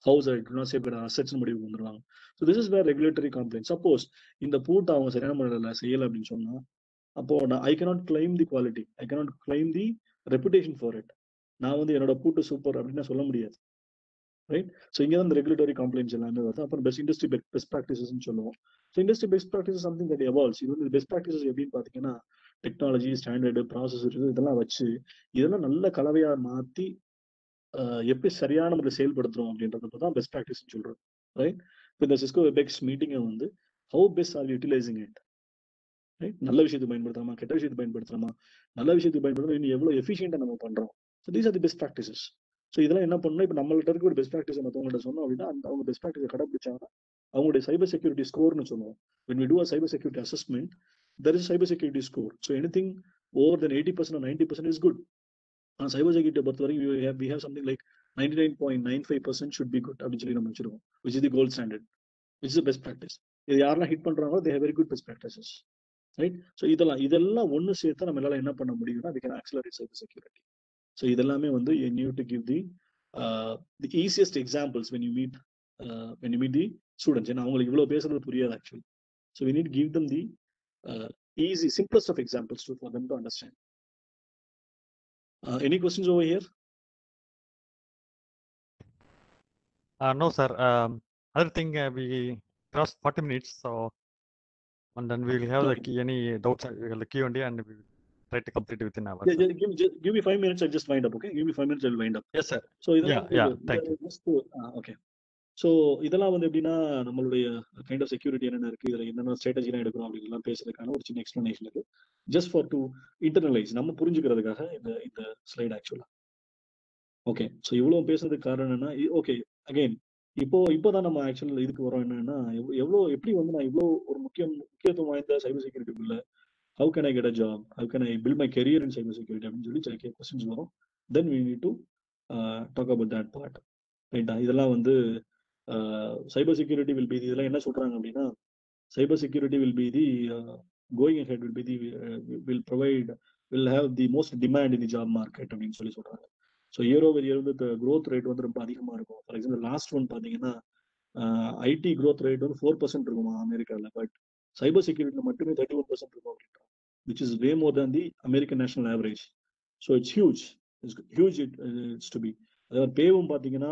house, it not safeguard assets முடிவுக்கு வந்துருவாங்க. So this is where regulatory complaint. Suppose இந்த பூட்டை அவங்க சரியான முறையில் செய்யலை அப்படின்னு சொன்னா அப்போ I cannot claim the quality, I cannot claim the reputation for it. நான் வந்து என்னோட பூட்டு சூப்பர் அப்படின்னு சொல்ல முடியாது, ரைட்? ஸோ இங்கே தான் இந்த ரெகுலேட்டரி கம்ப்ளைண்ட்ஸ் எல்லாமே வருது. அப்புறம் இண்டஸ்ட்ரி பெஸ்ட் ப்ராக்டிசஸ்ன்னு சொல்லுவோம். So industry best practice something that evolves. இது வந்து பெஸ்ட் ப்ராக்டிசஸ் எப்படின்னு பார்த்தீங்கன்னா டெக்னாலஜி ஸ்டாண்டர்டு ப்ராசஸ் இதெல்லாம் வச்சு இதெல்லாம் நல்ல கலவையா மாற்றி எப்படி சரியான முறையில் செயல்படுத்துறோம் அப்படின்றத தான் பெஸ்ட் ப்ராக்டிஸ்ன்னு சொல்றோம், ரைட்? இப்போ இந்த சிஸ்கோ வெப்எக்ஸ் மீட்டிங்கை வந்து how best are utilising it, right? நல்ல விஷயத்துக்கு பயன்படுத்தலாமா, கெட்ட விஷயத்துக்கு பயன்படுத்தலாமா, நல்ல விஷயத்துக்கு பயன்படுத்தலாம் இன்னும் எவ்வளோ எஃபிஷியண்டாக நம்ம பண்றோம். So these are the best practices. So இதெல்லாம் என்ன பண்ணணும், இப்போ நம்மள்ட்ட இருக்க ஒரு பெஸ்ட் ப்ராக்டிஸ் மற்றவங்கள்ட்ட சொன்னோம் அப்படின்னா அவங்க பெஸ்ட் ப்ராக்டிஸை கடைபிடிச்சாங்கன்னா அவங்களுடைய சைபர் செக்யூரிட்டி ஸ்கோர்னு சொல்லுவோம். when we do a cyber security assessment there is a cyber security score. So anything over than 80% or 90% is good. ஆனால் சைபர் செக்யூரிட்டியை பொறுத்த வரைக்கும் we have something like 99.95% should be good அப்படின்னு சொல்லி நம்ம வச்சிருக்கோம், which is the gold standard, which is the best practice. இது யாரெல்லாம் ஹிட் பண்றாங்களோ they have very good best practices, right? So இதெல்லாம் ஒன்று சேர்த்தா நம்மளால என்ன பண்ண முடியும்னா we can accelerate cyber security. So இதெல்லாமே வந்து you need to give the easiest examples when you meet the students. ஏன்னா அவங்களுக்கு இவ்வளவு பேசுறது புரியாது actually. So we need to give them the easy simplest of examples for them to understand. Any questions over here? No, sir. Other thing, we crossed 40 minutes, so and then we will have any doubts, we will the Q&A and we will try to complete within an hour. Yeah, give me 5 minutes, I'll just wind up, okay? Give me 5 minutes, I'll wind up. Yes, sir. So yeah, thank you. Okay. So இதெல்லாம் வந்து எப்படின்னா நம்மளுடைய கைண்ட் ஆஃப் செக்யூரிட்டி என்னென்ன இருக்கு, இதில் என்னென்ன ஸ்ட்ராட்டஜிலாம் எடுக்கணும் அப்படின்லாம் பேசுறதுக்கான ஒரு சின்ன எக்ஸ்பிளனேஷன் இருக்கு. ஜஸ்ட் ஃபார் டு இன்டர்னலைஸ் நம்ம புரிஞ்சுக்கிறதுக்காக இந்த ஸ்லைட் ஆக்சுவலா. ஓகே, ஸோ இவ்வளோ பேசுறதுக்கு காரணம் என்னன்னா ஓகே அகைன் இப்போதான் நம்ம ஆக்சுவல் இதுக்கு வரோம். என்னன்னா எப்படி வந்து நான் இவ்வளோ ஒரு முக்கியத்துவம் வாய்ந்த சைபர் செக்யூரிட்டிக்குள்ள how can I get a job, how can I build my career in cyber security அப்படின்னு சொல்லி சில கொஸ்டின்ஸ் வரும். Then we need to talk about that part, ரைட்டா? இதெல்லாம் வந்து சைபர் செக்யூரிட்டி வில் பி, இதெல்லாம் என்ன சொல்றாங்க அப்படின்னா cyber security will be the going ahead will be the will have the most demand in the job market அப்படின்னு சொல்லி சொல்றாங்க. ஸோ இயர் ஓவர் இயர் வந்து growth rate வந்து ரொம்ப அதிகமா இருக்கும். ஃபார் எக்ஸாம்பிள் லாஸ்ட் ஒன் பார்த்தீங்கன்னா ஐடி growth rate வந்து 4% இருக்குமா அமெரிக்காவில், பட் சைபர் செக்யூரிட்டியில் மட்டுமே 31% இருக்கும் அப்படின்றாங்க, which is way more than the American national average. So it's huge. It's huge it's to be. அதாவது பேவும் பார்த்தீங்கன்னா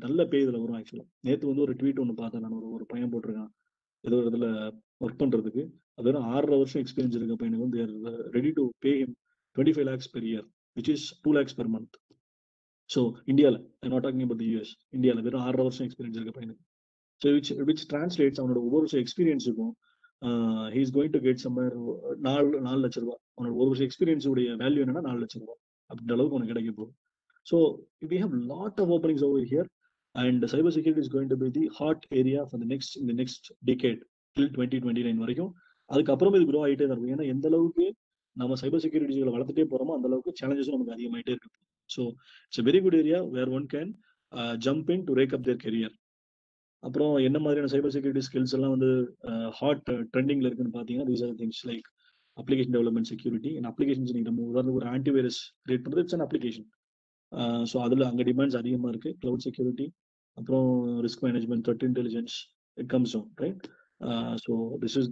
நல்ல பே இதில் வரும். ஆக்சுவலாக நேற்று வந்து ஒரு ட்வீட் ஒன்று பார்த்தேன், நான் ஒரு பையன் போட்டிருக்கான் ஏதோ ஒரு இதில் ஒர்க் பண்ணுறதுக்கு. அது வெறும் 6.5 வருஷம் எக்ஸ்பீரியன்ஸ் இருக்க பையனுக்கு வந்து ready to pay him 25 lakhs per year, which is 2 lakhs per month. So இந்தியாவில், I'm not talking about the US, இந்தியாவில் வெறும் 6.5 வருஷம் எக்ஸ்பீரியன்ஸ் இருக்க பையனுக்கு. ஸோ விச் டிரான்ஸ்லேட்ஸ் அவனோட ஒவ்வொரு வருஷம் எக்ஸ்பீரியன்ஸுக்கும் he is going to get somewhere 4 லட்ச ரூபா. அவனோட ஒரு வருஷம் எக்ஸ்பீரியன்ஸ் உடைய வேல்யூ என்னன்னா 4 லட்ச ரூபா அப்படின்ற அளவுக்கு உனக்கு கிடைக்க போகுது. So we have lot of openings over here, and cyber security is going to be the hot area for in the next decade till 2029 வரைக்கும். அதுக்கப்புறம் இது க்ரோ ஆகிட்டே தான் இருக்கும். ஏன்னா எந்த அளவுக்கு நம்ம சைபர் செக்யூரிட்டிகளை வளர்த்துட்டே போறோமோ அந்த அளவுக்கு சேலஞ்சஸும் நமக்கு அதிகமாயிட்டே இருக்கு. So it's a very good area where one can jump in to rake up their career. அப்புறம் என்ன மாதிரியான சைபர் செக்யூரிட்டி ஸ்கில்ஸ் எல்லாம் வந்து ஹாட் ட்ரெண்டிங்ல இருக்குன்னு பார்த்தீங்கன்னா these are things like application development security. and applications நீங்க நம்ம உதாரணத்துக்கு ஒரு ஆன்டிவைரஸ் கிரியேட் பண்ணுறது இட்ஸ் அன் அப்ளிகேஷன். ஸோ அதில் அங்கே டிமாண்ட்ஸ் அதிகமாக இருக்கு. கிளவுட் செக்யூரிட்டி, அப்புறம் risk management, threat intelligence, it comes down, right? So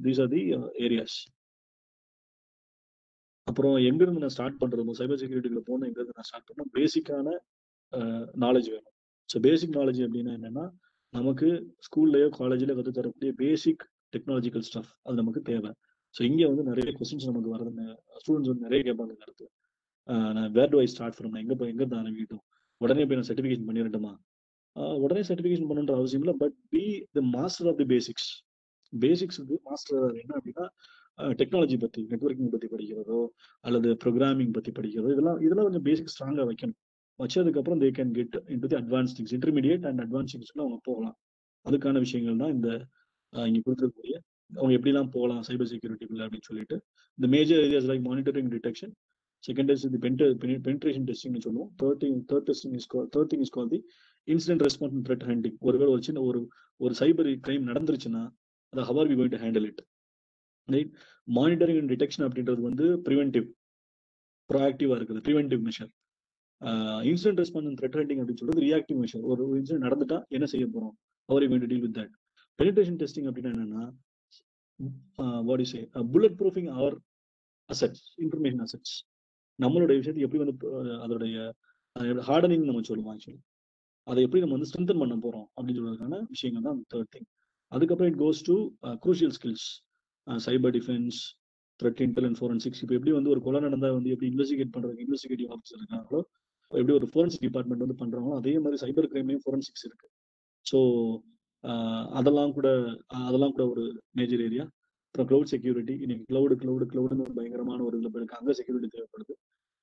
these are the areas. அப்புறம் எங்கேருந்து நான் ஸ்டார்ட் பண்ணுறது, சைபர் செக்யூரிட்டிக்குள்ள போனால் எங்கேருந்து நான் ஸ்டார்ட் பண்ணேன், பேசிக்கான நாலேஜ் வேணும். ஸோ பேசிக் நாலேஜ் அப்படின்னா என்னன்னா, நமக்கு ஸ்கூல்லையோ காலேஜ்லயோ கற்று தரக்கூடிய பேசிக் டெக்னாலஜிக்கல் ஸ்டஃப் அது நமக்கு தேவை. ஸோ இங்கே வந்து நிறைய கொஸ்டின்ஸ் நமக்கு வருது, ஸ்டூடெண்ட்ஸ் வந்து நிறைய கேட்பாங்க கருத்து. நான் வேர் டு ஐ ஸ்டார்ட் ஃப்ரம், நான் எங்கே ஆரம்பிக்கட்டும், உடனே போய் நான் சர்டிஃபிகேஷன் பண்ணிடட்டுமா? உடனே சர்டிஃபிகேஷன் பண்ணுன்ற அவசியம் இல்லை, but be the master of the basics. பேசிக்ஸுக்கு மாஸ்டர் என்ன அப்படின்னா டெக்னாலஜி பற்றி, நெட்வொர்க்கிங் பற்றி படிக்கிறதோ அல்லது ப்ரோக்ராமிங் பற்றி படிக்கிறதோ, இதெல்லாம் கொஞ்சம் பேசிக் ஸ்ட்ராங்காக வைக்கணும். வச்சதுக்கப்புறம் they can get into the advance things, intermediate and advance திங்ஸ்ல அவங்க போகலாம். அதுக்கான விஷயங்கள் தான் இந்த இங்கே கொடுத்துருக்கக்கூடிய அவங்க எப்படிலாம் போகலாம் சைபர் செக்யூரிட்டிக்குள்ள அப்படின்னு சொல்லிட்டு. இந்த major areas like monitoring, detection. Second is the penetration டெஸ்டிங்னு சொல்லுவோம். Third thing is call the incident response and threat handling. ஒருவேளை ஒரு சின்ன ஒரு சைபர் கிரைம் நடந்துருச்சுன்னா அதை how are we going to handle it, right? Monitoring and detection அப்படின்றது வந்து ப்ரிவென்டிவ், ப்ரோஆக்டிவா இருக்குது, preventive measure. Incident response and threat handing அப்படின்னு சொல்றது ரியாக்டிவ் மெஷர். ஒரு இன்சிடென்ட் நடந்துட்டா என்ன செய்ய போறோம், how are you going to deal with that. Penetration testing அப்படின்னா என்னன்னா, what do you say, bullet proofing our assets, information assets. நம்மளுடைய விஷயத்தை எப்படி வந்து அதோடைய ஹார்டனிங் நம்ம சொல்லுவோம். ஆக்சுவலி அதை எப்படி நம்ம வந்து ஸ்ட்ரென்தன் பண்ண போறோம் அப்படின்னு சொல்றதுக்கான விஷயங்கள் தான் தேர்ட் திங். அதுக்கப்புறம் it goes to crucial skills, cyber defence, threat intel and forensics. இப்போ எப்படி வந்து ஒரு கொலை நடந்தா வந்து எப்படி இன்வெஸ்டிகேட் பண்றதுக்கு இன்வெஸ்டிகேட்டிவ் ஆஃபீஸர் இருக்காங்களோ, எப்படி ஒரு ஃபோரன்சிக் டிபார்ட்மெண்ட் வந்து பண்றாங்களோ, அதே மாதிரி சைபர் கிரைம்லையும் ஃபோரன்சிக்ஸ் இருக்கு. ஸோ அதெல்லாம் கூட ஒரு மேஜர் ஏரியா. அப்புறம் கிளவுட் செக்யூரிட்டி. இன்னைக்கு கிளவுடுன்னு ஒரு பயங்கரமான ஒரு இதில் இருக்கு, அங்கே செக்யூரிட்டி தேவைப்படுது.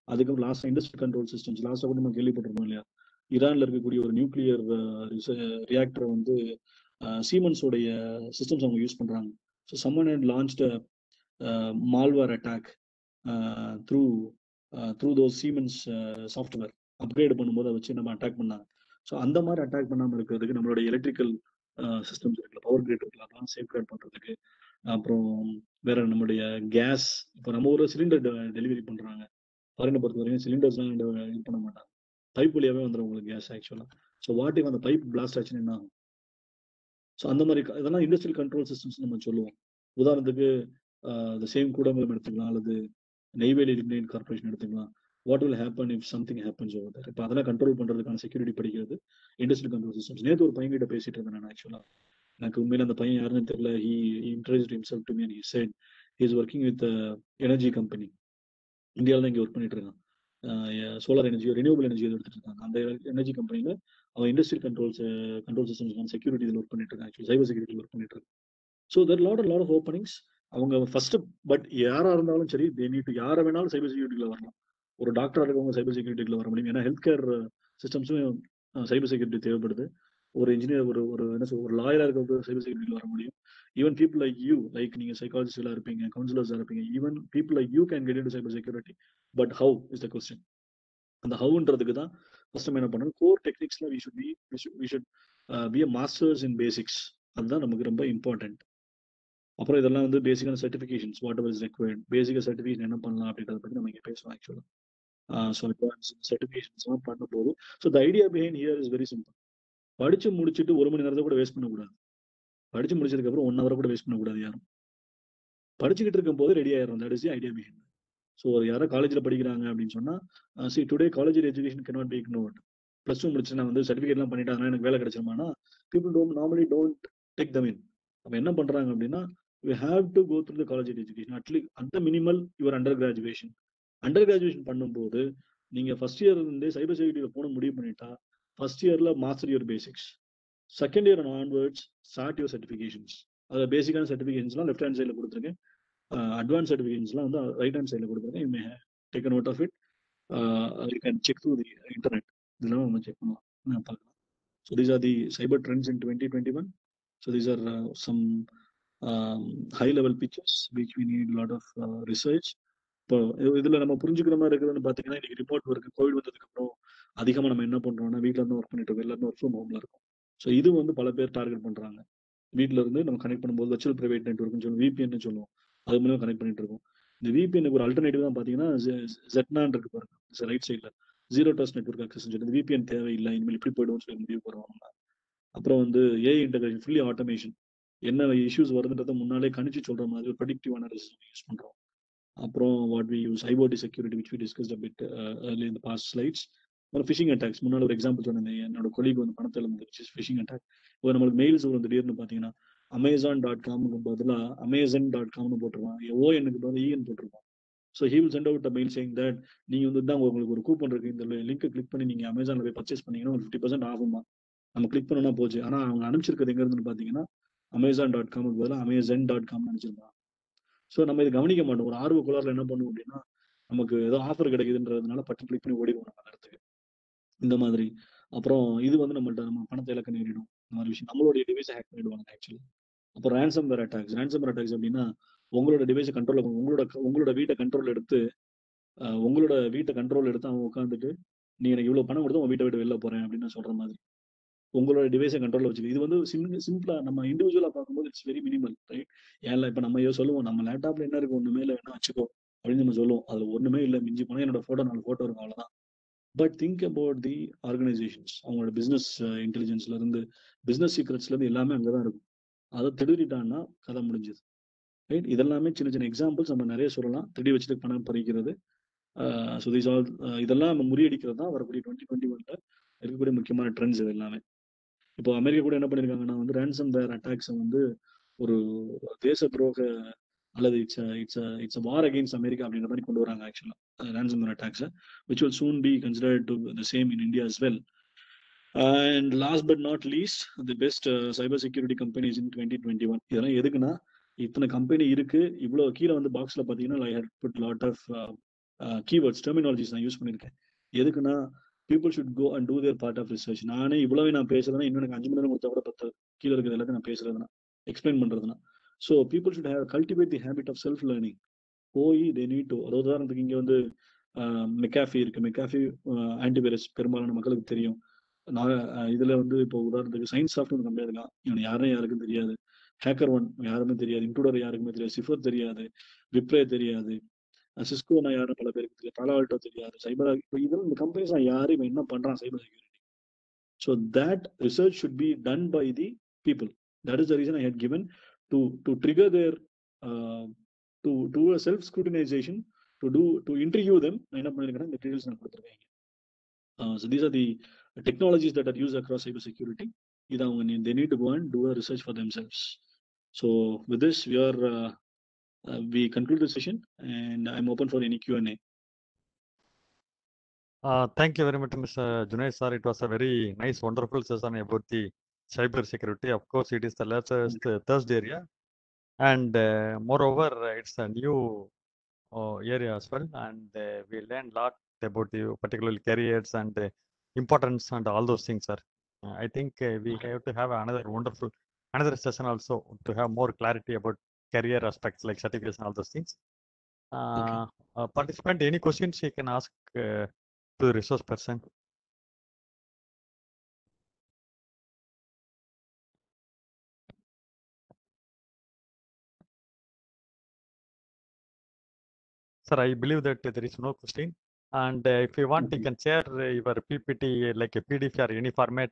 அதுக்கப்புறம் லாஸ்ட் இண்டஸ்ட்ரியல் கண்ட்ரோல் சிஸ்டம்ஸ். லாஸ்ட்டாக கூட நம்ம கேள்விப்பட்டிருக்கோம் இல்லையா, ஈரான்ல இருக்கக்கூடிய ஒரு நியூக்ளியர் ரியாக்டரை வந்து சீமன்ஸோடைய சிஸ்டம்ஸ் அவங்க யூஸ் பண்றாங்க. So someone had launched malware attack through those Siemens software. Upgrade பண்ணும்போது அதை வச்சு நம்ம அட்டாக் பண்ணாங்க. ஸோ அந்த மாதிரி அட்டாக் பண்ணாமல் இருக்கிறதுக்கு நம்மளுடைய எலக்ட்ரிக்கல் சிஸ்டம்ஸ் இருக்குல்ல, பவர் கிரிட் இருக்குல்ல, அதெல்லாம் சேஃப்கார்ட் பண்ணுறதுக்கு. அப்புறம் வேற நம்மளுடைய கேஸ், இப்போ நம்ம ஒரு சிலிண்டர் டெலிவரி பண்ணுறாங்க, ஃபாரினை பொறுத்த வரைக்கும் சிலிண்டர்ஸ்லாம் இது பண்ண மாட்டாங்க, பைப் வழியாகவே வந்துடும் உங்களுக்கு கேஸ் ஆக்சுவலாக. ஸோ வாட் இஃப் அந்த பைப் பிளாஸ்ட் ஆச்சுன்னு என்ன ஆகும்? ஸோ அந்த மாதிரி இதெல்லாம் இண்டஸ்ட்ரியல் கண்ட்ரோல் சிஸ்டம்ஸ் நம்ம சொல்லுவோம். உதாரணத்துக்கு the same கூடங்குளம் எடுத்துக்கலாம், அல்லது நெய்வேலி லிக்னைட் கார்பரேஷன் எடுத்துக்கலாம். What will happen if something happens over there. இப்போ அதெல்லாம் கண்ட்ரோல் பண்றதுக்கான செக்யூரிட்டி படிக்கிறது இண்டஸ்ட்ரியல் கண்ட்ரோல் சிஸ்டம்ஸ். நேற்று ஒரு பையன் கிட்ட பேசிட்டு இருந்தேன் நான். ஆக்சுவலா எனக்கு உண்மையில அந்த பையன் யாருன்னு தெரியல. he introduced himself to me and he said he is working with energy company. இந்தியாவில் தான் இங்கே ஒர்க் பண்ணிட்டு இருக்கான். சோலார் எனர்ஜி, ரினியூவபிள் எனர்ஜி எடுத்துட்டு இருக்காங்க. அந்த எனர்ஜி கம்பெனியில அவன் industrial control systems security work பண்ணிட்டு இருக்கான். ஆக்சுவலி சைபர் செக்யூரிட்டி ஒர்க் பண்ணிட்டு இருக்கான். So there lot of openings. அவங்க ஃபர்ஸ்ட், பட் யாரா இருந்தாலும் சரி, தே நீட் டு, யாரை வேணாலும் சைபர் செக்யூரிட்டியில் வரலாம். ஒரு டாக்டராக இருக்கவங்க சைபர் செக்யூரிட்டியில் வர முடியும், ஏன்னா ஹெல்த் கேர் சிஸ்டம்ஸும் சைபர் செக்யூரிட்டி தேவைப்படுது. ஒரு இன்ஜினியர், ஒரு என்ன சொல்ற, ஒரு லாயராக இருக்கிற சைபர் செக்யூரிட்டியில் வர முடியும். Even people like you, like நீங்க சைக்காலஜிஸ்டாக இருப்பீங்க, கவுன்சிலர்ஸாக இருப்பீங்க, even people like you can get into cyber security. But how is the question. அந்த ஹவுன்றதுக்கு தான் ஃபர்ஸ்ட் என்ன பண்ணணும், கோர் டெக்னிக்ஸ்ல we should be a masters in basics. அதுதான் நமக்கு ரொம்ப இம்பார்ட்டன்ட். அப்புறம் இதெல்லாம் வந்து பேசிக்கான certifications whatever is required. பேசிக்காக சர்டிஃபிகேஷன் என்ன பண்ணலாம் அப்படின்றத பற்றி நம்ம இங்கே பேசலாம் ஆக்சுவலாக. ஸோ அட்வான்ஸ் சர்டிஃபிகேஷன்ஸ்லாம் பண்ணும்போது so the idea behind here is very simple. படிச்சு முடிச்சுட்டு 1 மணி நேரத்தை கூட வேஸ்ட் பண்ணக்கூடாது. படிச்சு முடிச்சதுக்கப்புறம் 1 ஹவர் கூட வேஸ்ட் பண்ணக்கூடாது யாரும். படிச்சுக்கிட்டு இருக்கும் போது ரெடி ஆயிடும். That is the idea behind. So யாரோ காலேஜில் படிக்கிறாங்க அப்படின்னு சொன்னால் see today college education cannot be ignored. Plus two முடிச்சு நான் வந்து சர்டிஃபிகேட்லாம் பண்ணிட்டாங்கன்னா எனக்கு வேலை கிடைச்சிருமானா people normally don't take them in. அப்போ என்ன பண்ணுறாங்க அப்படின்னா you have to go through the college education at least அந்த minimal your under graduation. Under graduation பண்ணும்போது நீங்கள் ஃபர்ஸ்ட் இயர் இருந்தே சைபர் செக்யூரிட்டியில் போன முடிவு பண்ணிட்டா ஃபர்ஸ்ட் இயரில் master your basics. Second year onwards start your certifications. அதில் பேசிக்கான சர்டிஃபிகேஷன்ஸ்லாம் லெஃப்ட் ஹேண்ட் சைடில் கொடுத்துருக்கேன். அட்வான்ஸ் சர்டிஃபிகேஷன்ஸ்லாம் வந்து ரைட் ஹேண்ட் சைடில் கொடுத்துருக்கேன். You may take a note of it. You can check through the internet. இதெல்லாம் நம்ம செக் பண்ணலாம், பார்க்கலாம். So these are the cyber trends in 2021. So these are some high level pictures which we need lot of research. இப்போ இதில் நம்ம புரிஞ்சுக்கிற மாதிரி இருக்குதுன்னு பார்த்தீங்கன்னா இன்னைக்கு ரிமோட் ஒர்க் கோவிட் வந்ததுக்கு அப்புறம் அதிகமாக நம்ம என்ன பண்ணுறோம்னா வீட்டில் இருந்து ஒர்க் பண்ணிட்டு இருக்கோம். எல்லாருமே ஒர்க் ஃப்ரம் ஹோம்ல இருக்கும். ஸோ இது வந்து பல பேர் டார்கெட் பண்ணுறாங்க. வீட்டில இருந்து நம்ம கனெக்ட் பண்ணும்போது வர்ச்சுவல் பிரைவேட் நெட்வொர்க்னு சொல்லுவோம், விபிஎன் சொல்லுவோம். அது மூலம் கனெக்ட் பண்ணிட்டு இருக்கோம். இந்த விபிஎனுக்கு ஒரு அல்டர்னேட்டிவ் தான் பார்த்தீங்கன்னா ஜெட்னான் இருக்கு பாருங்க ரைட் சைடில் ஜீரோ ட்ரஸ்ட் நெட்வொர்க் அக்சஸ் சொல்லி விபிஎன் தேவையில்லை, இனிமேல் இப்படி போயிடுவோம்னு சொல்லி முடிவு போகிறோம். அப்புறம் வந்து ஏஐ இன்டகிரேஷன் ஃபுல்லி ஆட்டோமேஷன் என்ன இஷ்யூஸ் வருதுன்றதை முன்னாலே கணிச்சு சொல்ற மாதிரி ஒரு ப்ரெடிக்டிவ் அனாலிசிஸ் யூஸ் பண்றோம். அப்புறம் what we use IoT security which we discussed a bit early in the past slides. அப்புறம் ஃபிஷிங் அட்டாக்ஸ் முன்னாடி ஒரு எக்ஸாம்பிள் சொன்னேன். என்னோட கொலீக் வந்து பணத்தை இழந்துருச்சு ஃபிஷிங் அட்டாக். இப்போ நம்மளுக்கு மெயில்ஸ் வரும் திடீர்னு பார்த்தீங்கன்னா Amazon.com பதிலாக Amazon.comனு போட்டுருவான். எனக்கு பதில் இஎன் போட்டிருப்பான். So he will send out a mail saying that நீங்கள் வந்து தான் உங்களுக்கு ஒரு கூப்பன் இருக்கு, இந்த லிங்கை கிளிக் பண்ணி நீங்கள் அமேசானில் போய் பர்ச்சேஸ் பண்ணீங்கன்னா ஒரு 50% ஆகுமா. நம்ம கிளிக் பண்ணோம்னா போச்சு. ஆனால் அவங்க அனுப்பிச்சிருக்கிறது எங்க இருந்துன்னு பார்த்தீங்கன்னா Amazon.com பதிலாக Amazon.com நினைச்சிருப்பான். ஸோ நம்ம இதை கவனிக்க மாட்டோம். ஒரு ஆர்வ குளாரில் என்ன பண்ணுவோம் அப்படின்னா நமக்கு ஏதோ ஆஃபர் கிடைக்குதுன்றதுனால பட்டு கிளிக் பண்ணி ஓடிடுவோம் நம்ம இடத்துக்கு இந்த மாதிரி. அப்புறம் இது வந்து நம்ம பணத்தை இழக்க நேரிடும். இந்த மாதிரி விஷயம் நம்மளுடைய டிவைஸை ஹேக் பண்ணிடுவாங்க ஆக்சுவலி. அப்புறம் ரேன்சம் வேர் அட்டாக்ஸ். ரேன்சம் வேர் அட்டாக்ஸ் அப்படின்னா உங்களோட டிவைஸை கண்ட்ரோல் உங்களோட வீட்டை கண்ட்ரோல் எடுத்து அவங்க உட்காந்துட்டு நீ எனக்கு இவ்வளவு பணம் கொடுத்தா உங்க வீட்டை விட்டு வெளில போறேன் அப்படின்னு சொல்ற மாதிரி உங்களோட டிவைஸை கண்ட்ரோல் வச்சுக்கு. இது வந்து சிம்பிளா நம்ம இண்டிவிஜுவலா பார்க்கும்போது இட்ஸ் வெரி மினிமல் ரைட். ஏன்ல இப்ப நம்ம சொல்லுவோம் நம்ம லேப்டாப்ல என்ன இருக்கு ஒண்ணுமே இல்லை என்ன வச்சுக்கோ அப்படின்னு நம்ம சொல்லுவோம். அதுல ஒண்ணுமே இல்லை, மிஞ்சி போனா என்னோட போட்டோ 4 போட்டோ இருக்கும் அவ்வளவுதான். But think about the organisations. அவங்களோட பிசினஸ் இன்டெலிஜென்ஸ்ல இருந்து பிசினஸ் சீக்ரெட்ஸ்ல இருந்து எல்லாமே அங்கதான் இருக்கும். அதை திருடிட்டான்னா கதை முடிஞ்சது ரைட். இதெல்லாமே சின்ன சின்ன எக்ஸாம்பிள்ஸ் நம்ம நிறைய சொல்லலாம். திருடி வச்சுட்டு பணம் பறிக்கிறது. ஸோ தீஸ் ஆல் இதெல்லாம் நம்ம முறியடிக்கிறது தான் வரக்கூடிய 2021 இருக்கக்கூடிய முக்கியமான ட்ரெண்ட்ஸ் இது எல்லாமே. இப்போ அமெரிக்கா கூட என்ன பண்ணிருக்காங்கன்னா வந்து ரேன்சம் வேர் அட்டாக்ஸை வந்து ஒரு தேச துரோக அல்லது இட்ஸ் வார் அகெயின்ஸ்ட் அமெரிக்கா அப்படின்ற மாதிரி கொண்டு வராங்க ஆக்சுவலா ரேன்சம் வேர் அட்டாக்ஸை which will soon be considered to the same in India as well. And last but not least, the best cyber security companies in 2021. இதெல்லாம் எதுக்குன்னா இத்தனை கம்பெனி இருக்கு. இவ்வளோ கீழே வந்து பாக்ஸ்ல பார்த்தீங்கன்னா I had put lot of keywords terminologies நான் யூஸ் பண்ணியிருக்கேன். எதுக்குன்னா people should go and do their part of research. நானே இவ்வளவு நான் பேசுறதுனா இன்னும் எனக்கு 5 மணி நேரம் கொடுத்தா கூட 10 கீழே இருக்கிறது எல்லாத்தையும் நான் பேசுறதுனா எக்ஸ்பிளைன் பண்றதுனா. So people should have cultivate the habit of self learning. போய் தே நீட் டு அதாவது உதாரணத்துக்கு இங்கே வந்து மெக்காஃபி இருக்கு. மெக்காஃபி ஆன்டிவைரஸ் பெரும்பாலான மக்களுக்கு தெரியும். இதுல வந்து இப்போ உதாரணத்துக்கு சயின்ஸ் சாஃப்ட் வந்து கம்மியா இருக்கான். இவன் யாருக்கும் தெரியாது. ஹேக்கர் ஒன் யாருமே தெரியாது. இன்ட்ரூடர் யாருக்குமே தெரியாது. சிஃபர் தெரியாது. விப்ரே தெரியாது. சிஸ்கோ நான் யாரும் பல பேருக்கு தெரியாது. பாலால்டோ தெரியாது. சைபர் இப்போ இதெல்லாம் இந்த கம்பெனிஸ் யாரு இவன் என்ன பண்றான் cyber security. So that research should be done by the people. That is the reason I had given to trigger their to self scrutinisation to interview them. நான் என்ன பண்ணிருக்கேன் இந்த டீடைல்ஸ் நான் கொடுத்துருக்கேன். So these are the technologies that are used across cyber security. They need to go and do a research for themselves. So with this, we conclude the session, and I'm open for any Q&A. Thank you very much, Mr. Junaid sir. It was a very nice, wonderful session about the cyber security. Of course, it is the latest thirst area, and moreover, it's a new area as well. And we learned a lot about the particularly careers and importance and all those things, sir. I think we have to have another session also to have more clarity about career aspects like certification, all those things. Participant, any questions you can ask to the resource person. Sir, I believe that there is no question. And if you want, you can share your PPT like a PDF or any format,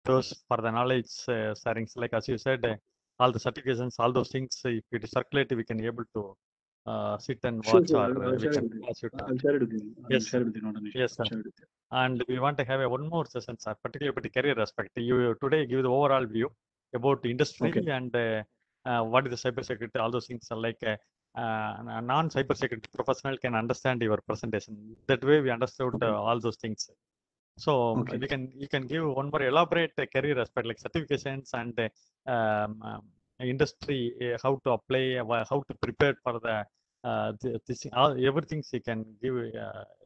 those for the knowledge sharings. Like as you said, all the certifications, all those things, if it is circulated, we can able to sit and Sure, watch sure. or I'll we share it can with you. pass it. I'll share it with you. I'll Yes, share sir. it with you, not an issue. Yes, I'll sir. share it with you. And we want to have one more session, sir, particularly about the career aspect. You today give the overall view about the industry Okay. and what is the cybersecurity, all those things are like a non-cybersecurity professional can understand your presentation. That way we understood Okay. all those things. So Okay. you can give one more elaborate career aspect like certifications and industry, how to apply, how to prepare for the this all everything you can give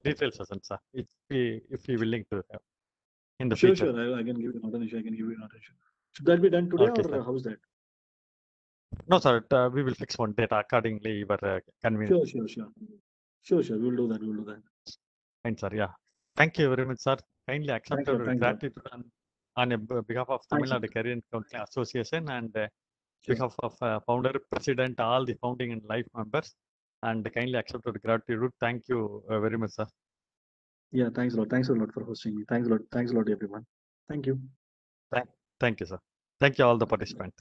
detailed session, sir, if you willing to have in the Sure, future. sure. I can give you not an issue. I can give you not an issue. Should that be done today Okay, or sir. how's that? No, sir. We will fix one date accordingly your convenience. Sure, sure, sure. Sure, sure. We'll do that. We'll do that. Fine, sir. Yeah. Thank you very much, sir. Kindly accept Thanks a lot. our Thanks a lot. gratitude on behalf of Tamil Thanks a Nadu lot. Career and Counseling Association and Sure. behalf of founder, president, all the founding and life members, and kindly accept our gratitude. Thank you very much, sir. Yeah, thanks a lot. Thanks a lot for hosting me. Thanks a lot. Thanks a lot, everyone. Thank you. Thank you, sir. Thank you, all the participants.